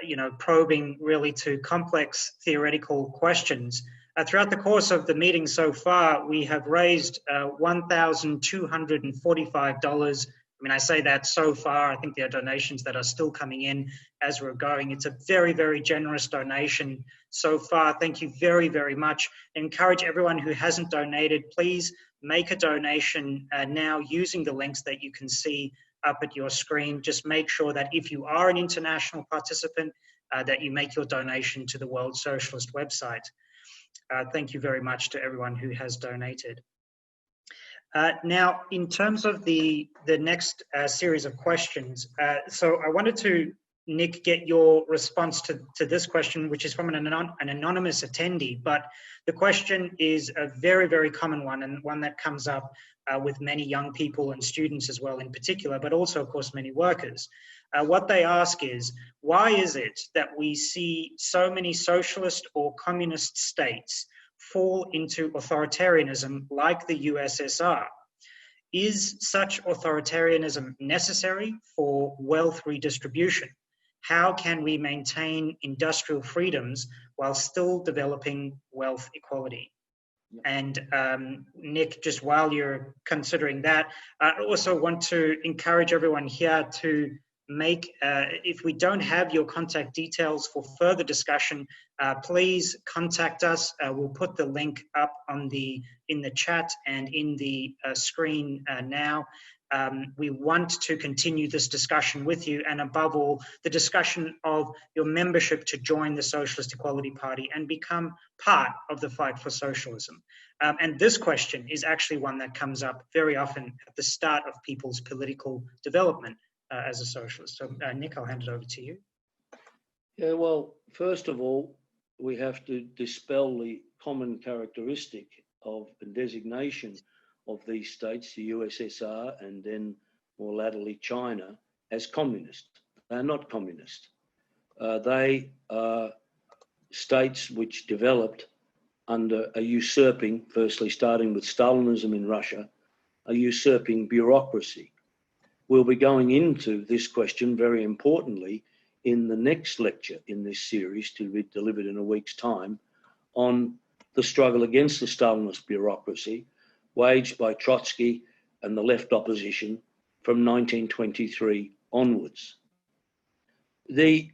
you know, probing really to complex theoretical questions. Throughout the course of the meeting so far, we have raised $1,245. I mean, I say that so far. I think there are donations that are still coming in as we're going. It's a very, very generous donation so far. Thank you very, very much. I encourage everyone who hasn't donated, please make a donation now using the links that you can see up at your screen. Just make sure that if you are an international participant, that you make your donation to the World Socialist website. Thank you very much to everyone who has donated. Now, in terms of the next series of questions, so I wanted to, Nick, get your response to this question, which is from an anonymous attendee, but the question is a very, very common one, and one that comes up with many young people and students as well in particular, but also, of course, many workers. What they ask is, why is it that we see so many socialist or communist states fall into authoritarianism like the USSR? Is such authoritarianism necessary for wealth redistribution? How can we maintain industrial freedoms while still developing wealth equality? And Nick, just while you're considering that, I also want to encourage everyone here to make, if we don't have your contact details for further discussion, please contact us. We'll put the link up on in the chat and in the screen now. We want to continue this discussion with you, and above all, the discussion of your membership to join the Socialist Equality Party and become part of the fight for socialism. And this question is actually one that comes up very often at the start of people's political development as a socialist. So Nick, I'll hand it over to you. Yeah, well, first of all, we have to dispel the common characteristic of the designation of these states, the USSR and then more latterly China, as communist. They're not communist. They are states which developed under a usurping, firstly starting with Stalinism in Russia, a usurping bureaucracy. We'll be going into this question very importantly in the next lecture in this series, to be delivered in a week's time, on the struggle against the Stalinist bureaucracy waged by Trotsky and the left opposition from 1923 onwards. The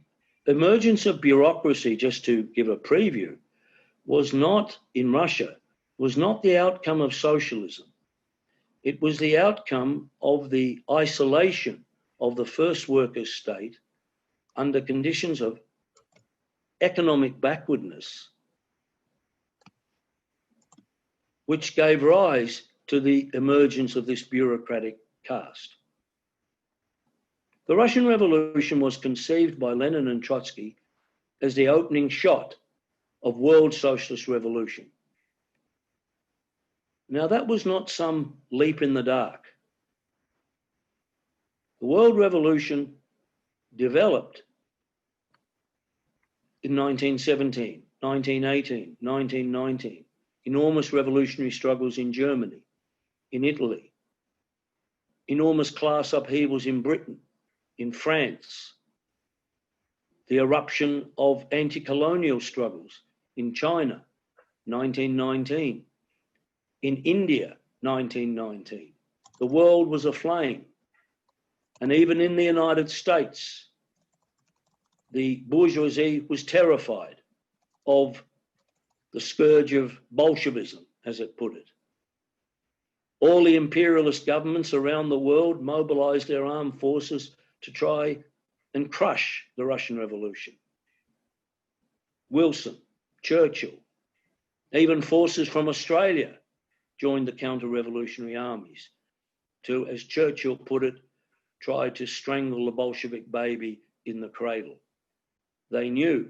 emergence of bureaucracy, just to give a preview, was not, in Russia, was not the outcome of socialism. It was the outcome of the isolation of the first workers' state under conditions of economic backwardness, which gave rise to the emergence of this bureaucratic caste. The Russian Revolution was conceived by Lenin and Trotsky as the opening shot of world socialist revolution. Now, that was not some leap in the dark. The world revolution developed in 1917, 1918, 1919, enormous revolutionary struggles in Germany, in Italy, enormous class upheavals in Britain, in France, the eruption of anti-colonial struggles in China, 1919, in India, 1919. The world was aflame. And even in the United States, the bourgeoisie was terrified of the scourge of Bolshevism, as it put it. All the imperialist governments around the world mobilized their armed forces to try and crush the Russian Revolution. Wilson, Churchill, even forces from Australia joined the counter-revolutionary armies to, as Churchill put it, try to strangle the Bolshevik baby in the cradle. They knew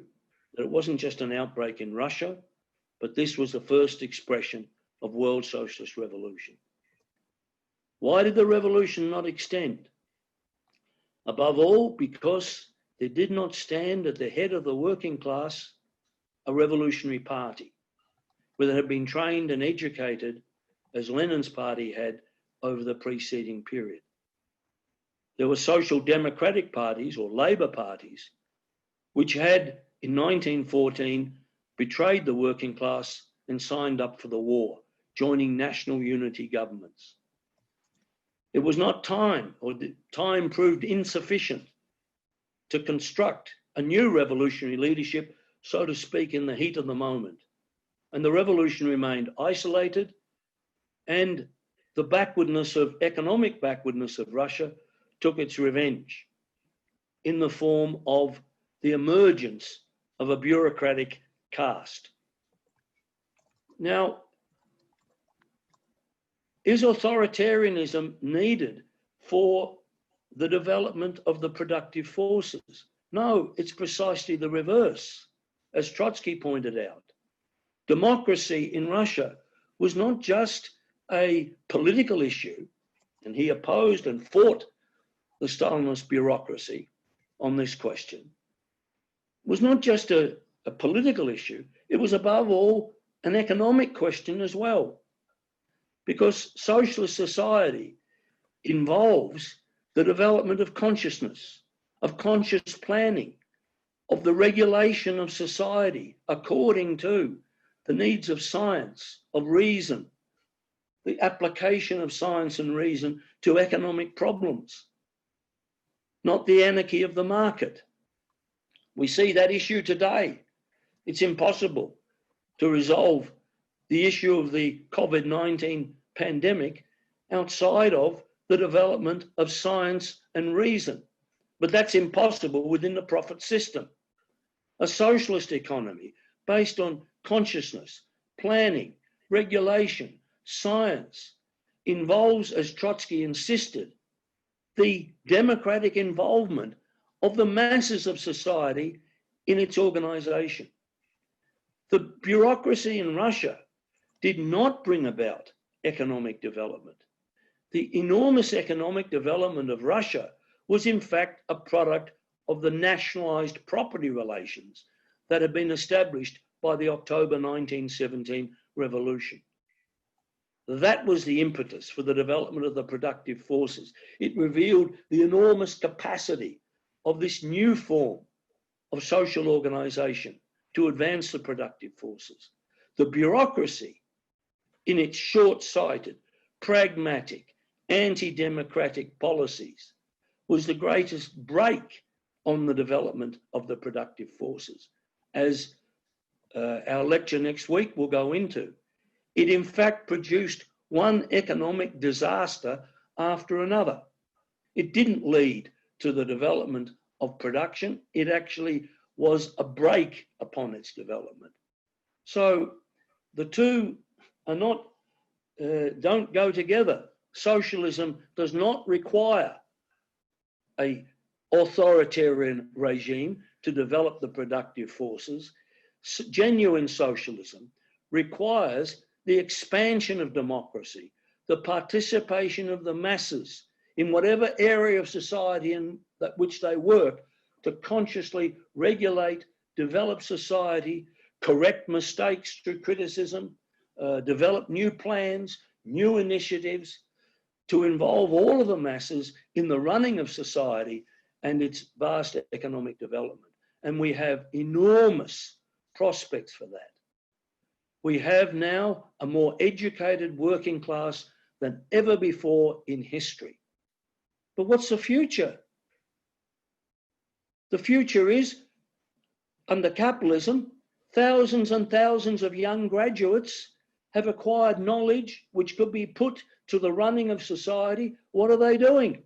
that it wasn't just an outbreak in Russia, but this was the first expression of world socialist revolution. Why did the revolution not extend? Above all, because there did not stand at the head of the working class a revolutionary party, where they had been trained and educated as Lenin's party had over the preceding period. There were social democratic parties or Labour parties, which had in 1914 betrayed the working class and signed up for the war, joining national unity governments. It was not time, or the time proved insufficient to construct a new revolutionary leadership, so to speak, in the heat of the moment. And the revolution remained isolated, and the backwardness of economic backwardness of Russia took its revenge in the form of the emergence of a bureaucratic caste. Now, is authoritarianism needed for the development of the productive forces? No, it's precisely the reverse, as Trotsky pointed out. Democracy in Russia was not just a political issue, and he opposed and fought the Stalinist bureaucracy on this question. It was not just a political issue, it was above all an economic question as well. Because socialist society involves the development of consciousness, of conscious planning, of the regulation of society according to the needs of science, of reason, the application of science and reason to economic problems, not the anarchy of the market. We see that issue today. It's impossible to resolve the issue of the COVID-19 pandemic outside of the development of science and reason. But that's impossible within the profit system. A socialist economy based on consciousness, planning, regulation, science involves, as Trotsky insisted, the democratic involvement of the masses of society in its organization. The bureaucracy in Russia did not bring about economic development. The enormous economic development of Russia was in fact a product of the nationalized property relations that had been established by the October 1917 revolution. That was the impetus for the development of the productive forces. It revealed the enormous capacity of this new form of social organization to advance the productive forces. The bureaucracy, in its short-sighted, pragmatic, anti-democratic policies, was the greatest brake on the development of the productive forces. As our lecture next week will go into, it in fact produced one economic disaster after another. It didn't lead to the development of production. It actually was a brake upon its development. So the two are not, don't go together. Socialism does not require an authoritarian regime to develop the productive forces. Genuine socialism requires the expansion of democracy, the participation of the masses in whatever area of society in which they work, to consciously regulate, develop society, correct mistakes through criticism, develop new plans, new initiatives, to involve all of the masses in the running of society and its vast economic development. And we have enormous prospects for that. We have now a more educated working class than ever before in history. But what's the future? The future is, under capitalism, thousands and thousands of young graduates have acquired knowledge which could be put to the running of society. What are they doing?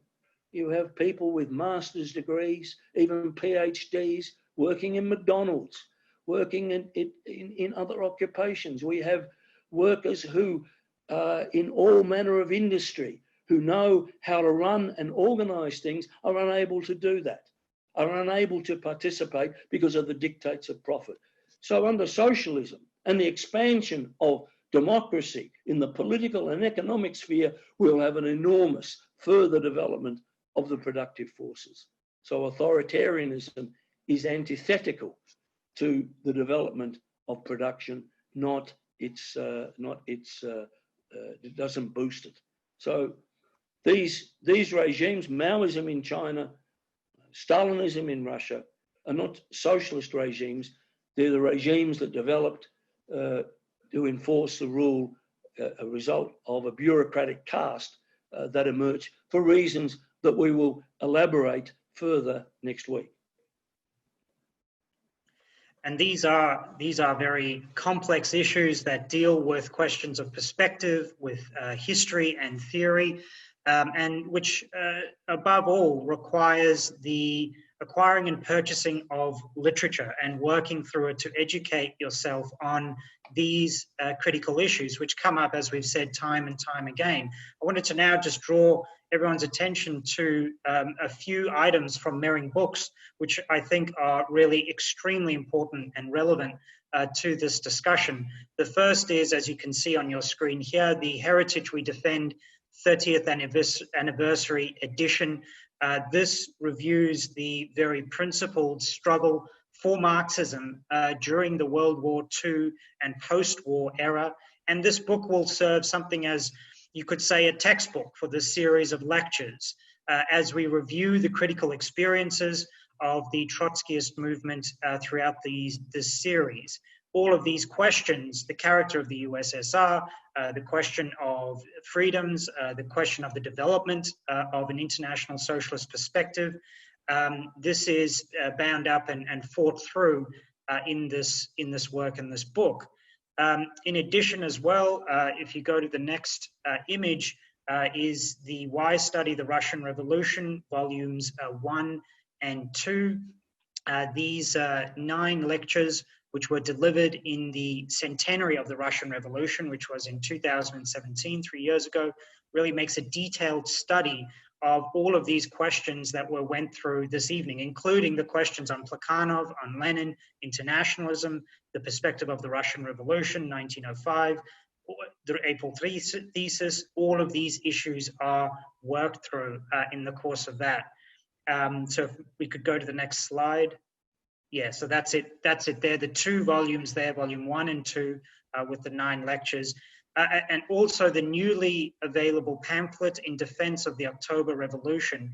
You have people with master's degrees, even PhDs, working in Mcdonald's, working in other occupations. We have workers who, in all manner of industry, who know how to run and organize things, are unable to do that, are unable to participate because of the dictates of profit. So under socialism and the expansion of democracy in the political and economic sphere, we'll have an enormous further development of the productive forces. So authoritarianism is antithetical to the development of production, it doesn't boost it. So these regimes, Maoism in China, Stalinism in Russia, are not socialist regimes. They're the regimes that developed to enforce the rule, a result of a bureaucratic caste that emerged for reasons that we will elaborate further next week. And these are very complex issues that deal with questions of perspective, with history and theory, and which above all requires the acquiring and purchasing of literature and working through it to educate yourself on these critical issues, which come up, as we've said, time and time again. I wanted to now just draw everyone's attention to a few items from Mering books, which I think are really extremely important and relevant to this discussion. The first is, as you can see on your screen here, the Heritage We Defend 30th Anniversary Edition. This reviews the very principled struggle for Marxism during the World War II and post-war era. And this book will serve something as, you could say, a textbook for this series of lectures as we review the critical experiences of the Trotskyist movement throughout this series. All of these questions, the character of the USSR, the question of freedoms, the question of the development of an international socialist perspective, this is bound up and fought through in this work, in this book. In addition as well, if you go to the next image, is the Why Study the Russian Revolution, volumes 1 and 2. These 9 lectures, which were delivered in the centenary of the Russian Revolution, which was in 2017, 3 years ago, really makes a detailed study of all of these questions that we went through this evening, including the questions on Plekhanov, on Lenin, internationalism, the perspective of the Russian Revolution, 1905, the April 3 thesis. All of these issues are worked through in the course of that. So if we could go to the next slide. Yeah, so that's it. That's it there. The 2 volumes there, volume 1 and 2, with the 9 lectures. And also the newly available pamphlet in defense of the October Revolution,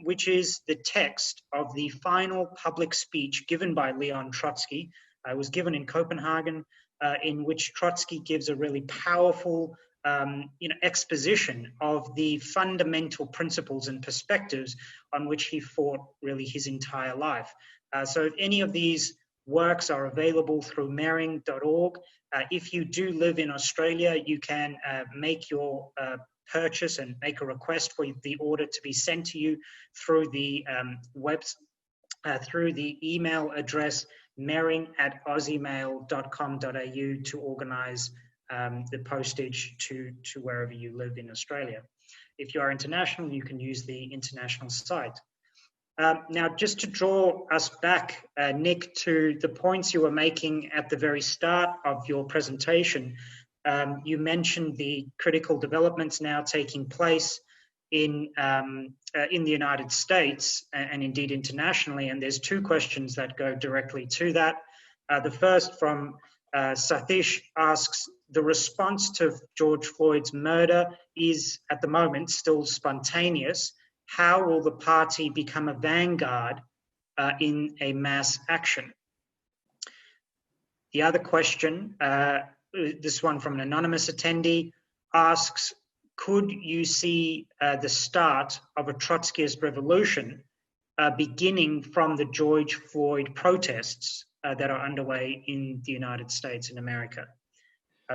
which is the text of the final public speech given by Leon Trotsky. It was given in Copenhagen, in which Trotsky gives a really powerful exposition of the fundamental principles and perspectives on which he fought really his entire life. So if any of these works are available through mering.org. If you do live in Australia, you can make your purchase and make a request for the order to be sent to you through the through the email address mering@aussiemail.com.au to organise the postage to wherever you live in Australia. If you are international, you can use the international site. Now, just to draw us back, Nick, to the points you were making at the very start of your presentation, you mentioned the critical developments now taking place in the United States and indeed internationally, and there's 2 questions that go directly to that. The first from Satish asks, the response to George Floyd's murder is at the moment still spontaneous. How will the party become a vanguard in a mass action? The other question, this one from an anonymous attendee, asks, could you see the start of a Trotskyist revolution beginning from the George Floyd protests that are underway in the United States and America?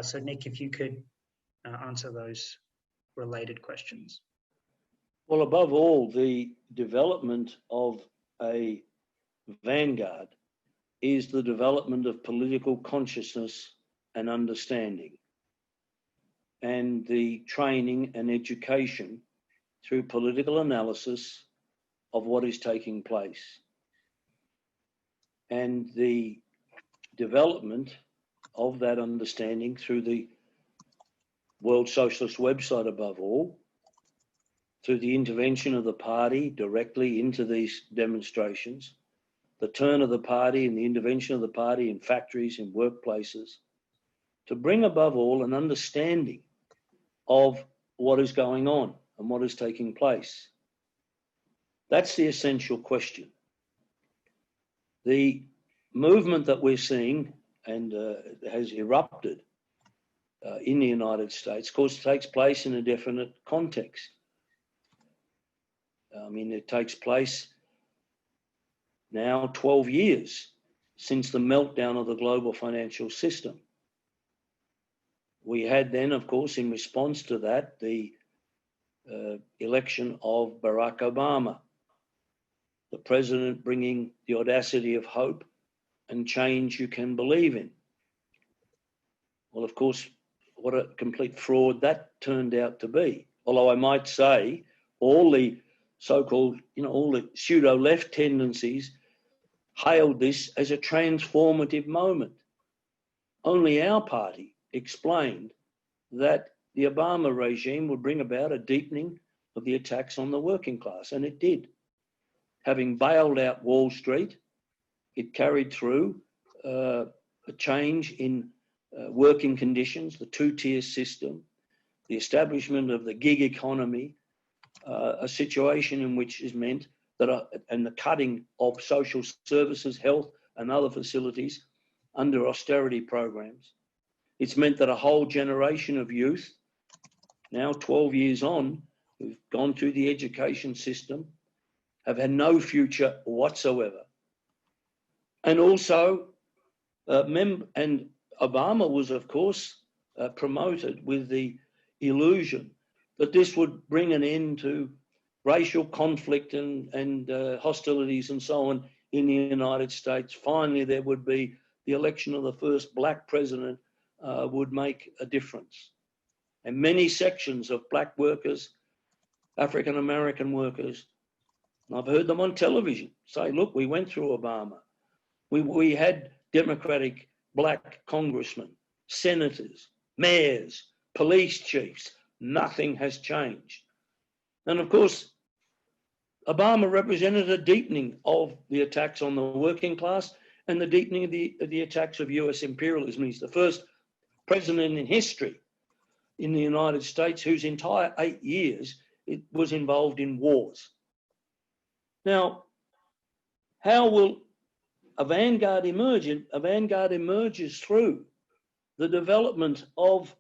So Nick, if you could answer those related questions. Well, above all, the development of a vanguard is the development of political consciousness and understanding, and the training and education through political analysis of what is taking place, and the development of that understanding through the World Socialist Web Site above all, through the intervention of the party directly into these demonstrations, the turn of the party and the intervention of the party in factories, in workplaces, to bring above all an understanding of what is going on and what is taking place. That's the essential question. The movement that we're seeing and has erupted in the United States, of course, takes place in a definite context. I mean, it takes place now 12 years since the meltdown of the global financial system. We had then, of course, in response to that, the election of Barack Obama, the president bringing the audacity of hope and change you can believe in. Well, of course, what a complete fraud that turned out to be. Although I might say all the so-called, all the pseudo-left tendencies hailed this as a transformative moment. Only our party explained that the Obama regime would bring about a deepening of the attacks on the working class, and it did. Having bailed out Wall Street, it carried through a change in working conditions, the two-tier system, the establishment of the gig economy, a situation in which is meant that, and the cutting of social services, health and other facilities under austerity programs. It's meant that a whole generation of youth, now 12 years on, who've gone through the education system, have had no future whatsoever. And also, and Obama was, of course, promoted with the illusion that this would bring an end to racial conflict and hostilities and so on in the United States. Finally, there would be the election of the first black president would make a difference. And many sections of black workers, African-American workers, and I've heard them on television say, look, we went through Obama. We had Democratic black congressmen, senators, mayors, police chiefs. Nothing has changed. And of course, Obama represented a deepening of the attacks on the working class and the deepening of the attacks of US imperialism. He's the first president in history in the United States whose entire 8 years it was involved in wars. Now, how will a vanguard emerge? A vanguard emerges through the development of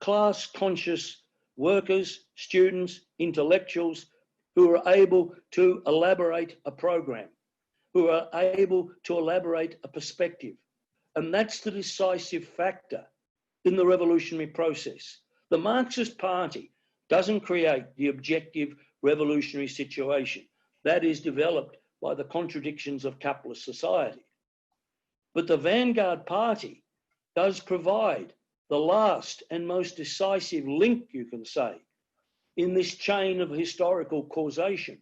class-conscious workers, students, intellectuals who are able to elaborate a program, who are able to elaborate a perspective. And that's the decisive factor in the revolutionary process. The Marxist Party doesn't create the objective revolutionary situation. That is developed by the contradictions of capitalist society. But the Vanguard Party does provide the last and most decisive link, you can say, in this chain of historical causation,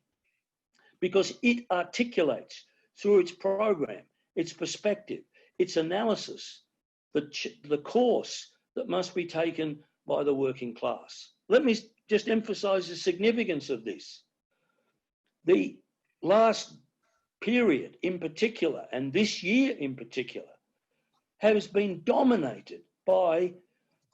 because it articulates through its program, its perspective, its analysis, the course that must be taken by the working class. Let me just emphasize the significance of this. The last period in particular, and this year in particular, has been dominated by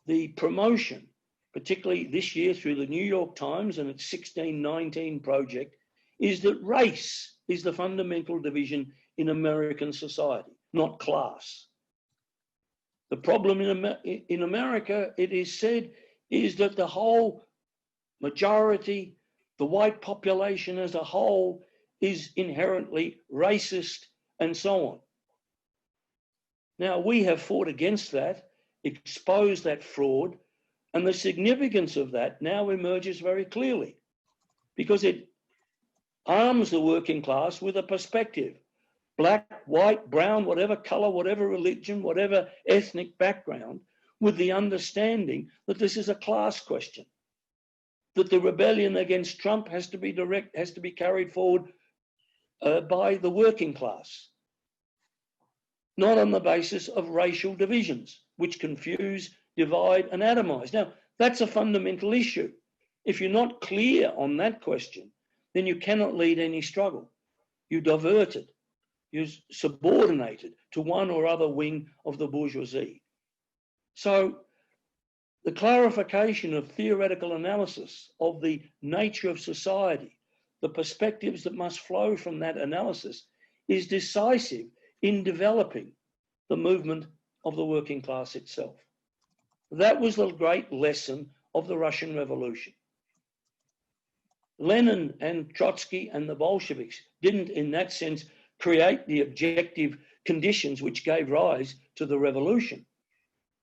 the promotion, particularly this year through the New York Times and its 1619 project, is that race is the fundamental division in American society, not class. The problem in America, it is said, is that the whole majority, the white population as a whole, is inherently racist and so on. Now, we have fought against that, exposed that fraud, and the significance of that now emerges very clearly because it arms the working class with a perspective. Black, white, brown, whatever color, whatever religion, whatever ethnic background, with the understanding that this is a class question, that the rebellion against Trump has to be carried forward by the working class, not on the basis of racial divisions, which confuse, divide, and atomize. Now, that's a fundamental issue. If you're not clear on that question, then you cannot lead any struggle. You divert it. You're subordinated to one or other wing of the bourgeoisie. So the clarification of theoretical analysis of the nature of society, the perspectives that must flow from that analysis, is decisive in developing the movement of the working class itself. That was the great lesson of the Russian Revolution. Lenin and Trotsky and the Bolsheviks didn't, in that sense, create the objective conditions which gave rise to the revolution.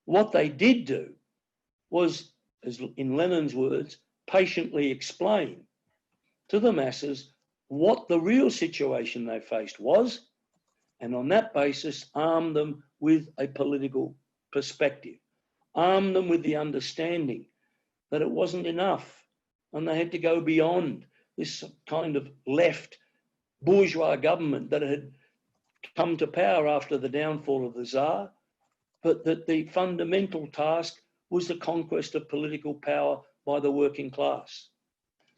What they did do was, as in Lenin's words, patiently explain to the masses what the real situation they faced was, and on that basis arm them with a political perspective, arm them with the understanding that it wasn't enough and they had to go beyond this kind of left bourgeois government that had come to power after the downfall of the Tsar, but that the fundamental task was the conquest of political power by the working class.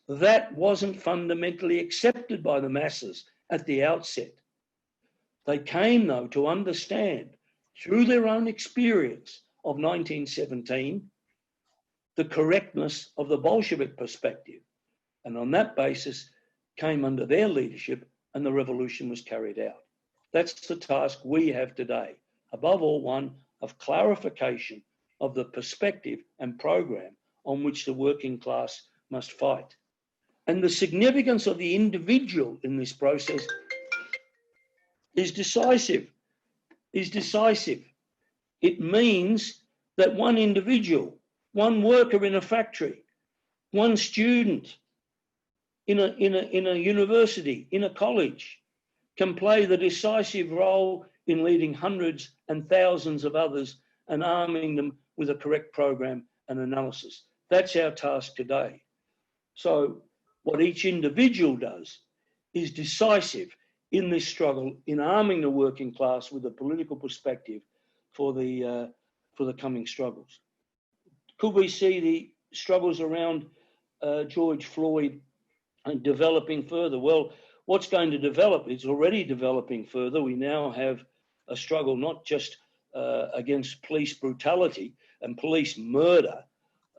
That wasn't fundamentally accepted by the masses at the outset. They came, though, to understand through their own experience of 1917 the correctness of the Bolshevik perspective, and on that basis came under their leadership and the revolution was carried out. That's the task we have today. Above all, one of clarification of the perspective and program on which the working class must fight. And the significance of the individual in this process is decisive. It means that one individual, one worker in a factory, one student in a university, in a college, can play the decisive role in leading hundreds and thousands of others and arming them with a correct program and analysis. That's our task today. So what each individual does is decisive in this struggle in arming the working class with a political perspective for the coming struggles. Could we see the struggles around George Floyd and developing further? Well, what's going to develop is already developing further. We now have a struggle not just against police brutality and police murder,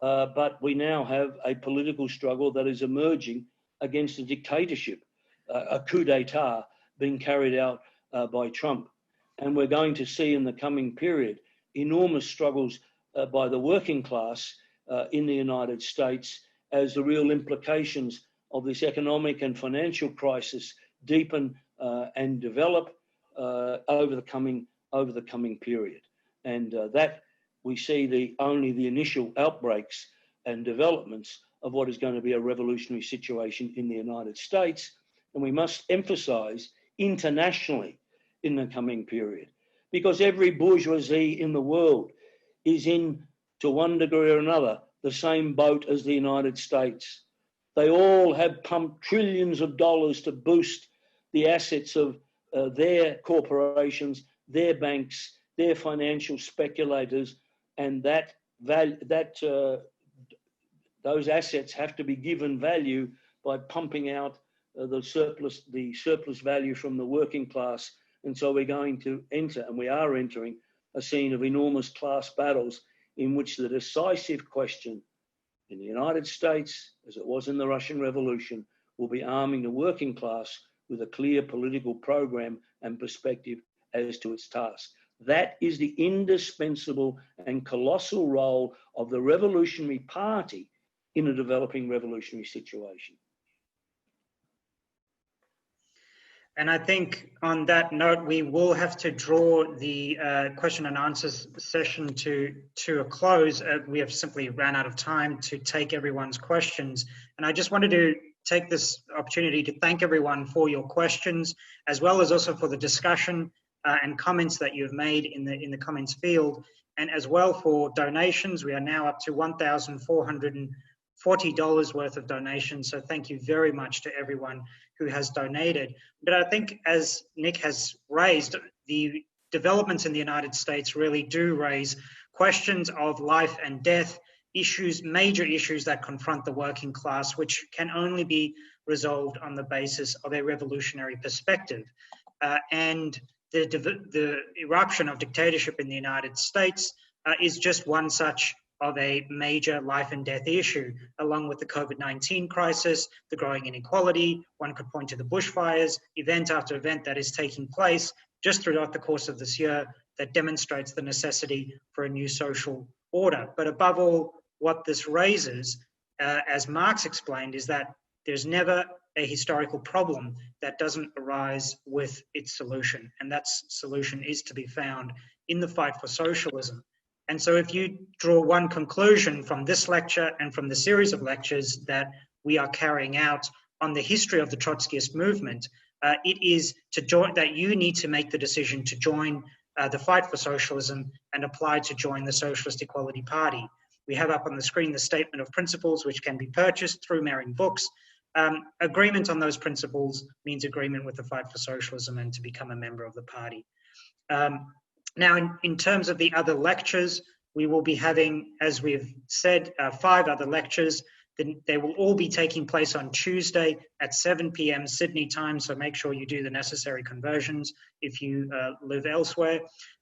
but we now have a political struggle that is emerging against a dictatorship, a coup d'etat being carried out by Trump. And we're going to see in the coming period enormous struggles by the working class in the United States as the real implications of this economic and financial crisis deepen and develop over the coming period. And that we see only the initial outbreaks and developments of what is going to be a revolutionary situation in the United States. And we must emphasize internationally in the coming period, because every bourgeoisie in the world is in, to one degree or another, the same boat as the United States. They all have pumped trillions of dollars to boost the assets of their corporations, their banks, their financial speculators, and those assets have to be given value by pumping out the surplus value from the working class. And so we're going to enter, and we are entering, a scene of enormous class battles in which the decisive question in the United States, as it was in the Russian Revolution, will be arming the working class with a clear political program and perspective as to its task. That is the indispensable and colossal role of the Revolutionary Party in a developing revolutionary situation. And I think on that note, we will have to draw the question and answers session to a close. We have simply ran out of time to take everyone's questions. And I just wanted to take this opportunity to thank everyone for your questions, as well as also for the discussion and comments that you've made in the comments field, and as well for donations. We are now up to $1,440 worth of donations. So thank you very much to everyone who has donated. But I think, as Nick has raised, the developments in the United States really do raise questions of life and death, issues, major issues that confront the working class, which can only be resolved on the basis of a revolutionary perspective. And the eruption of dictatorship in the United States is just one such of a major life and death issue, along with the COVID-19 crisis, the growing inequality. One could point to the bushfires, event after event that is taking place just throughout the course of this year that demonstrates the necessity for a new social order. But above all, what this raises, as Marx explained, is that there's never a historical problem that doesn't arise with its solution. And that solution is to be found in the fight for socialism. And so if you draw one conclusion from this lecture and from the series of lectures that we are carrying out on the history of the Trotskyist movement, it is that you need to make the decision to join the fight for socialism and apply to join the Socialist Equality Party. We have up on the screen the statement of principles, which can be purchased through Merriam Books. Agreement on those principles means agreement with the fight for socialism and to become a member of the party. Now, in terms of the other lectures, we will be having, as we've said, 5 other lectures. They will all be taking place on Tuesday at 7 p.m. Sydney time, so make sure you do the necessary conversions if you live elsewhere.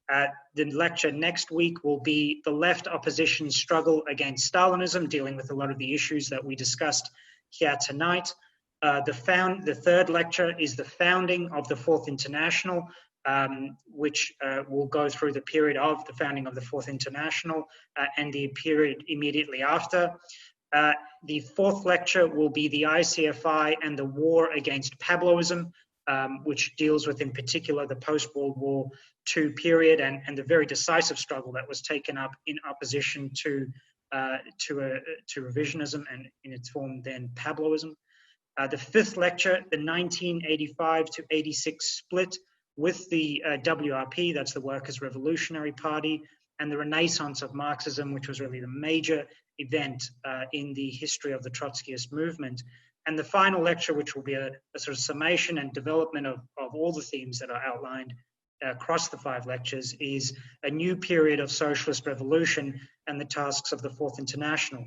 The lecture next week will be the left opposition struggle against Stalinism, dealing with a lot of the issues that we discussed here tonight. The third lecture is the founding of the Fourth International, which will go through the period of the founding of the Fourth International and the period immediately after. The fourth lecture will be the ICFI and the war against Pabloism, which deals with, in particular, the post-World War II period and the very decisive struggle that was taken up in opposition to revisionism and in its form then Pabloism. The fifth lecture, the 1985 to 86 split with the WRP, that's the Workers' Revolutionary Party, and the renaissance of Marxism, which was really the major event in the history of the Trotskyist movement. And the final lecture, which will be a sort of summation and development of all the themes that are outlined across the 5 lectures, is a new period of socialist revolution and the tasks of the Fourth International.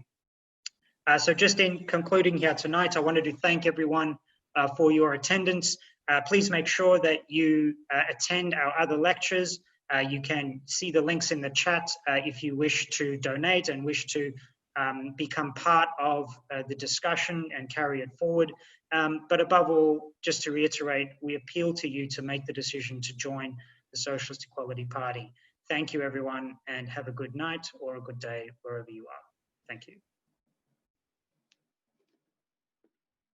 So just in concluding here tonight, I wanted to thank everyone for your attendance. Please make sure that you attend our other lectures. You can see the links in the chat if you wish to donate and wish to become part of the discussion and carry it forward. But above all, just to reiterate, we appeal to you to make the decision to join the Socialist Equality Party. Thank you, everyone, and have a good night or a good day wherever you are. Thank you.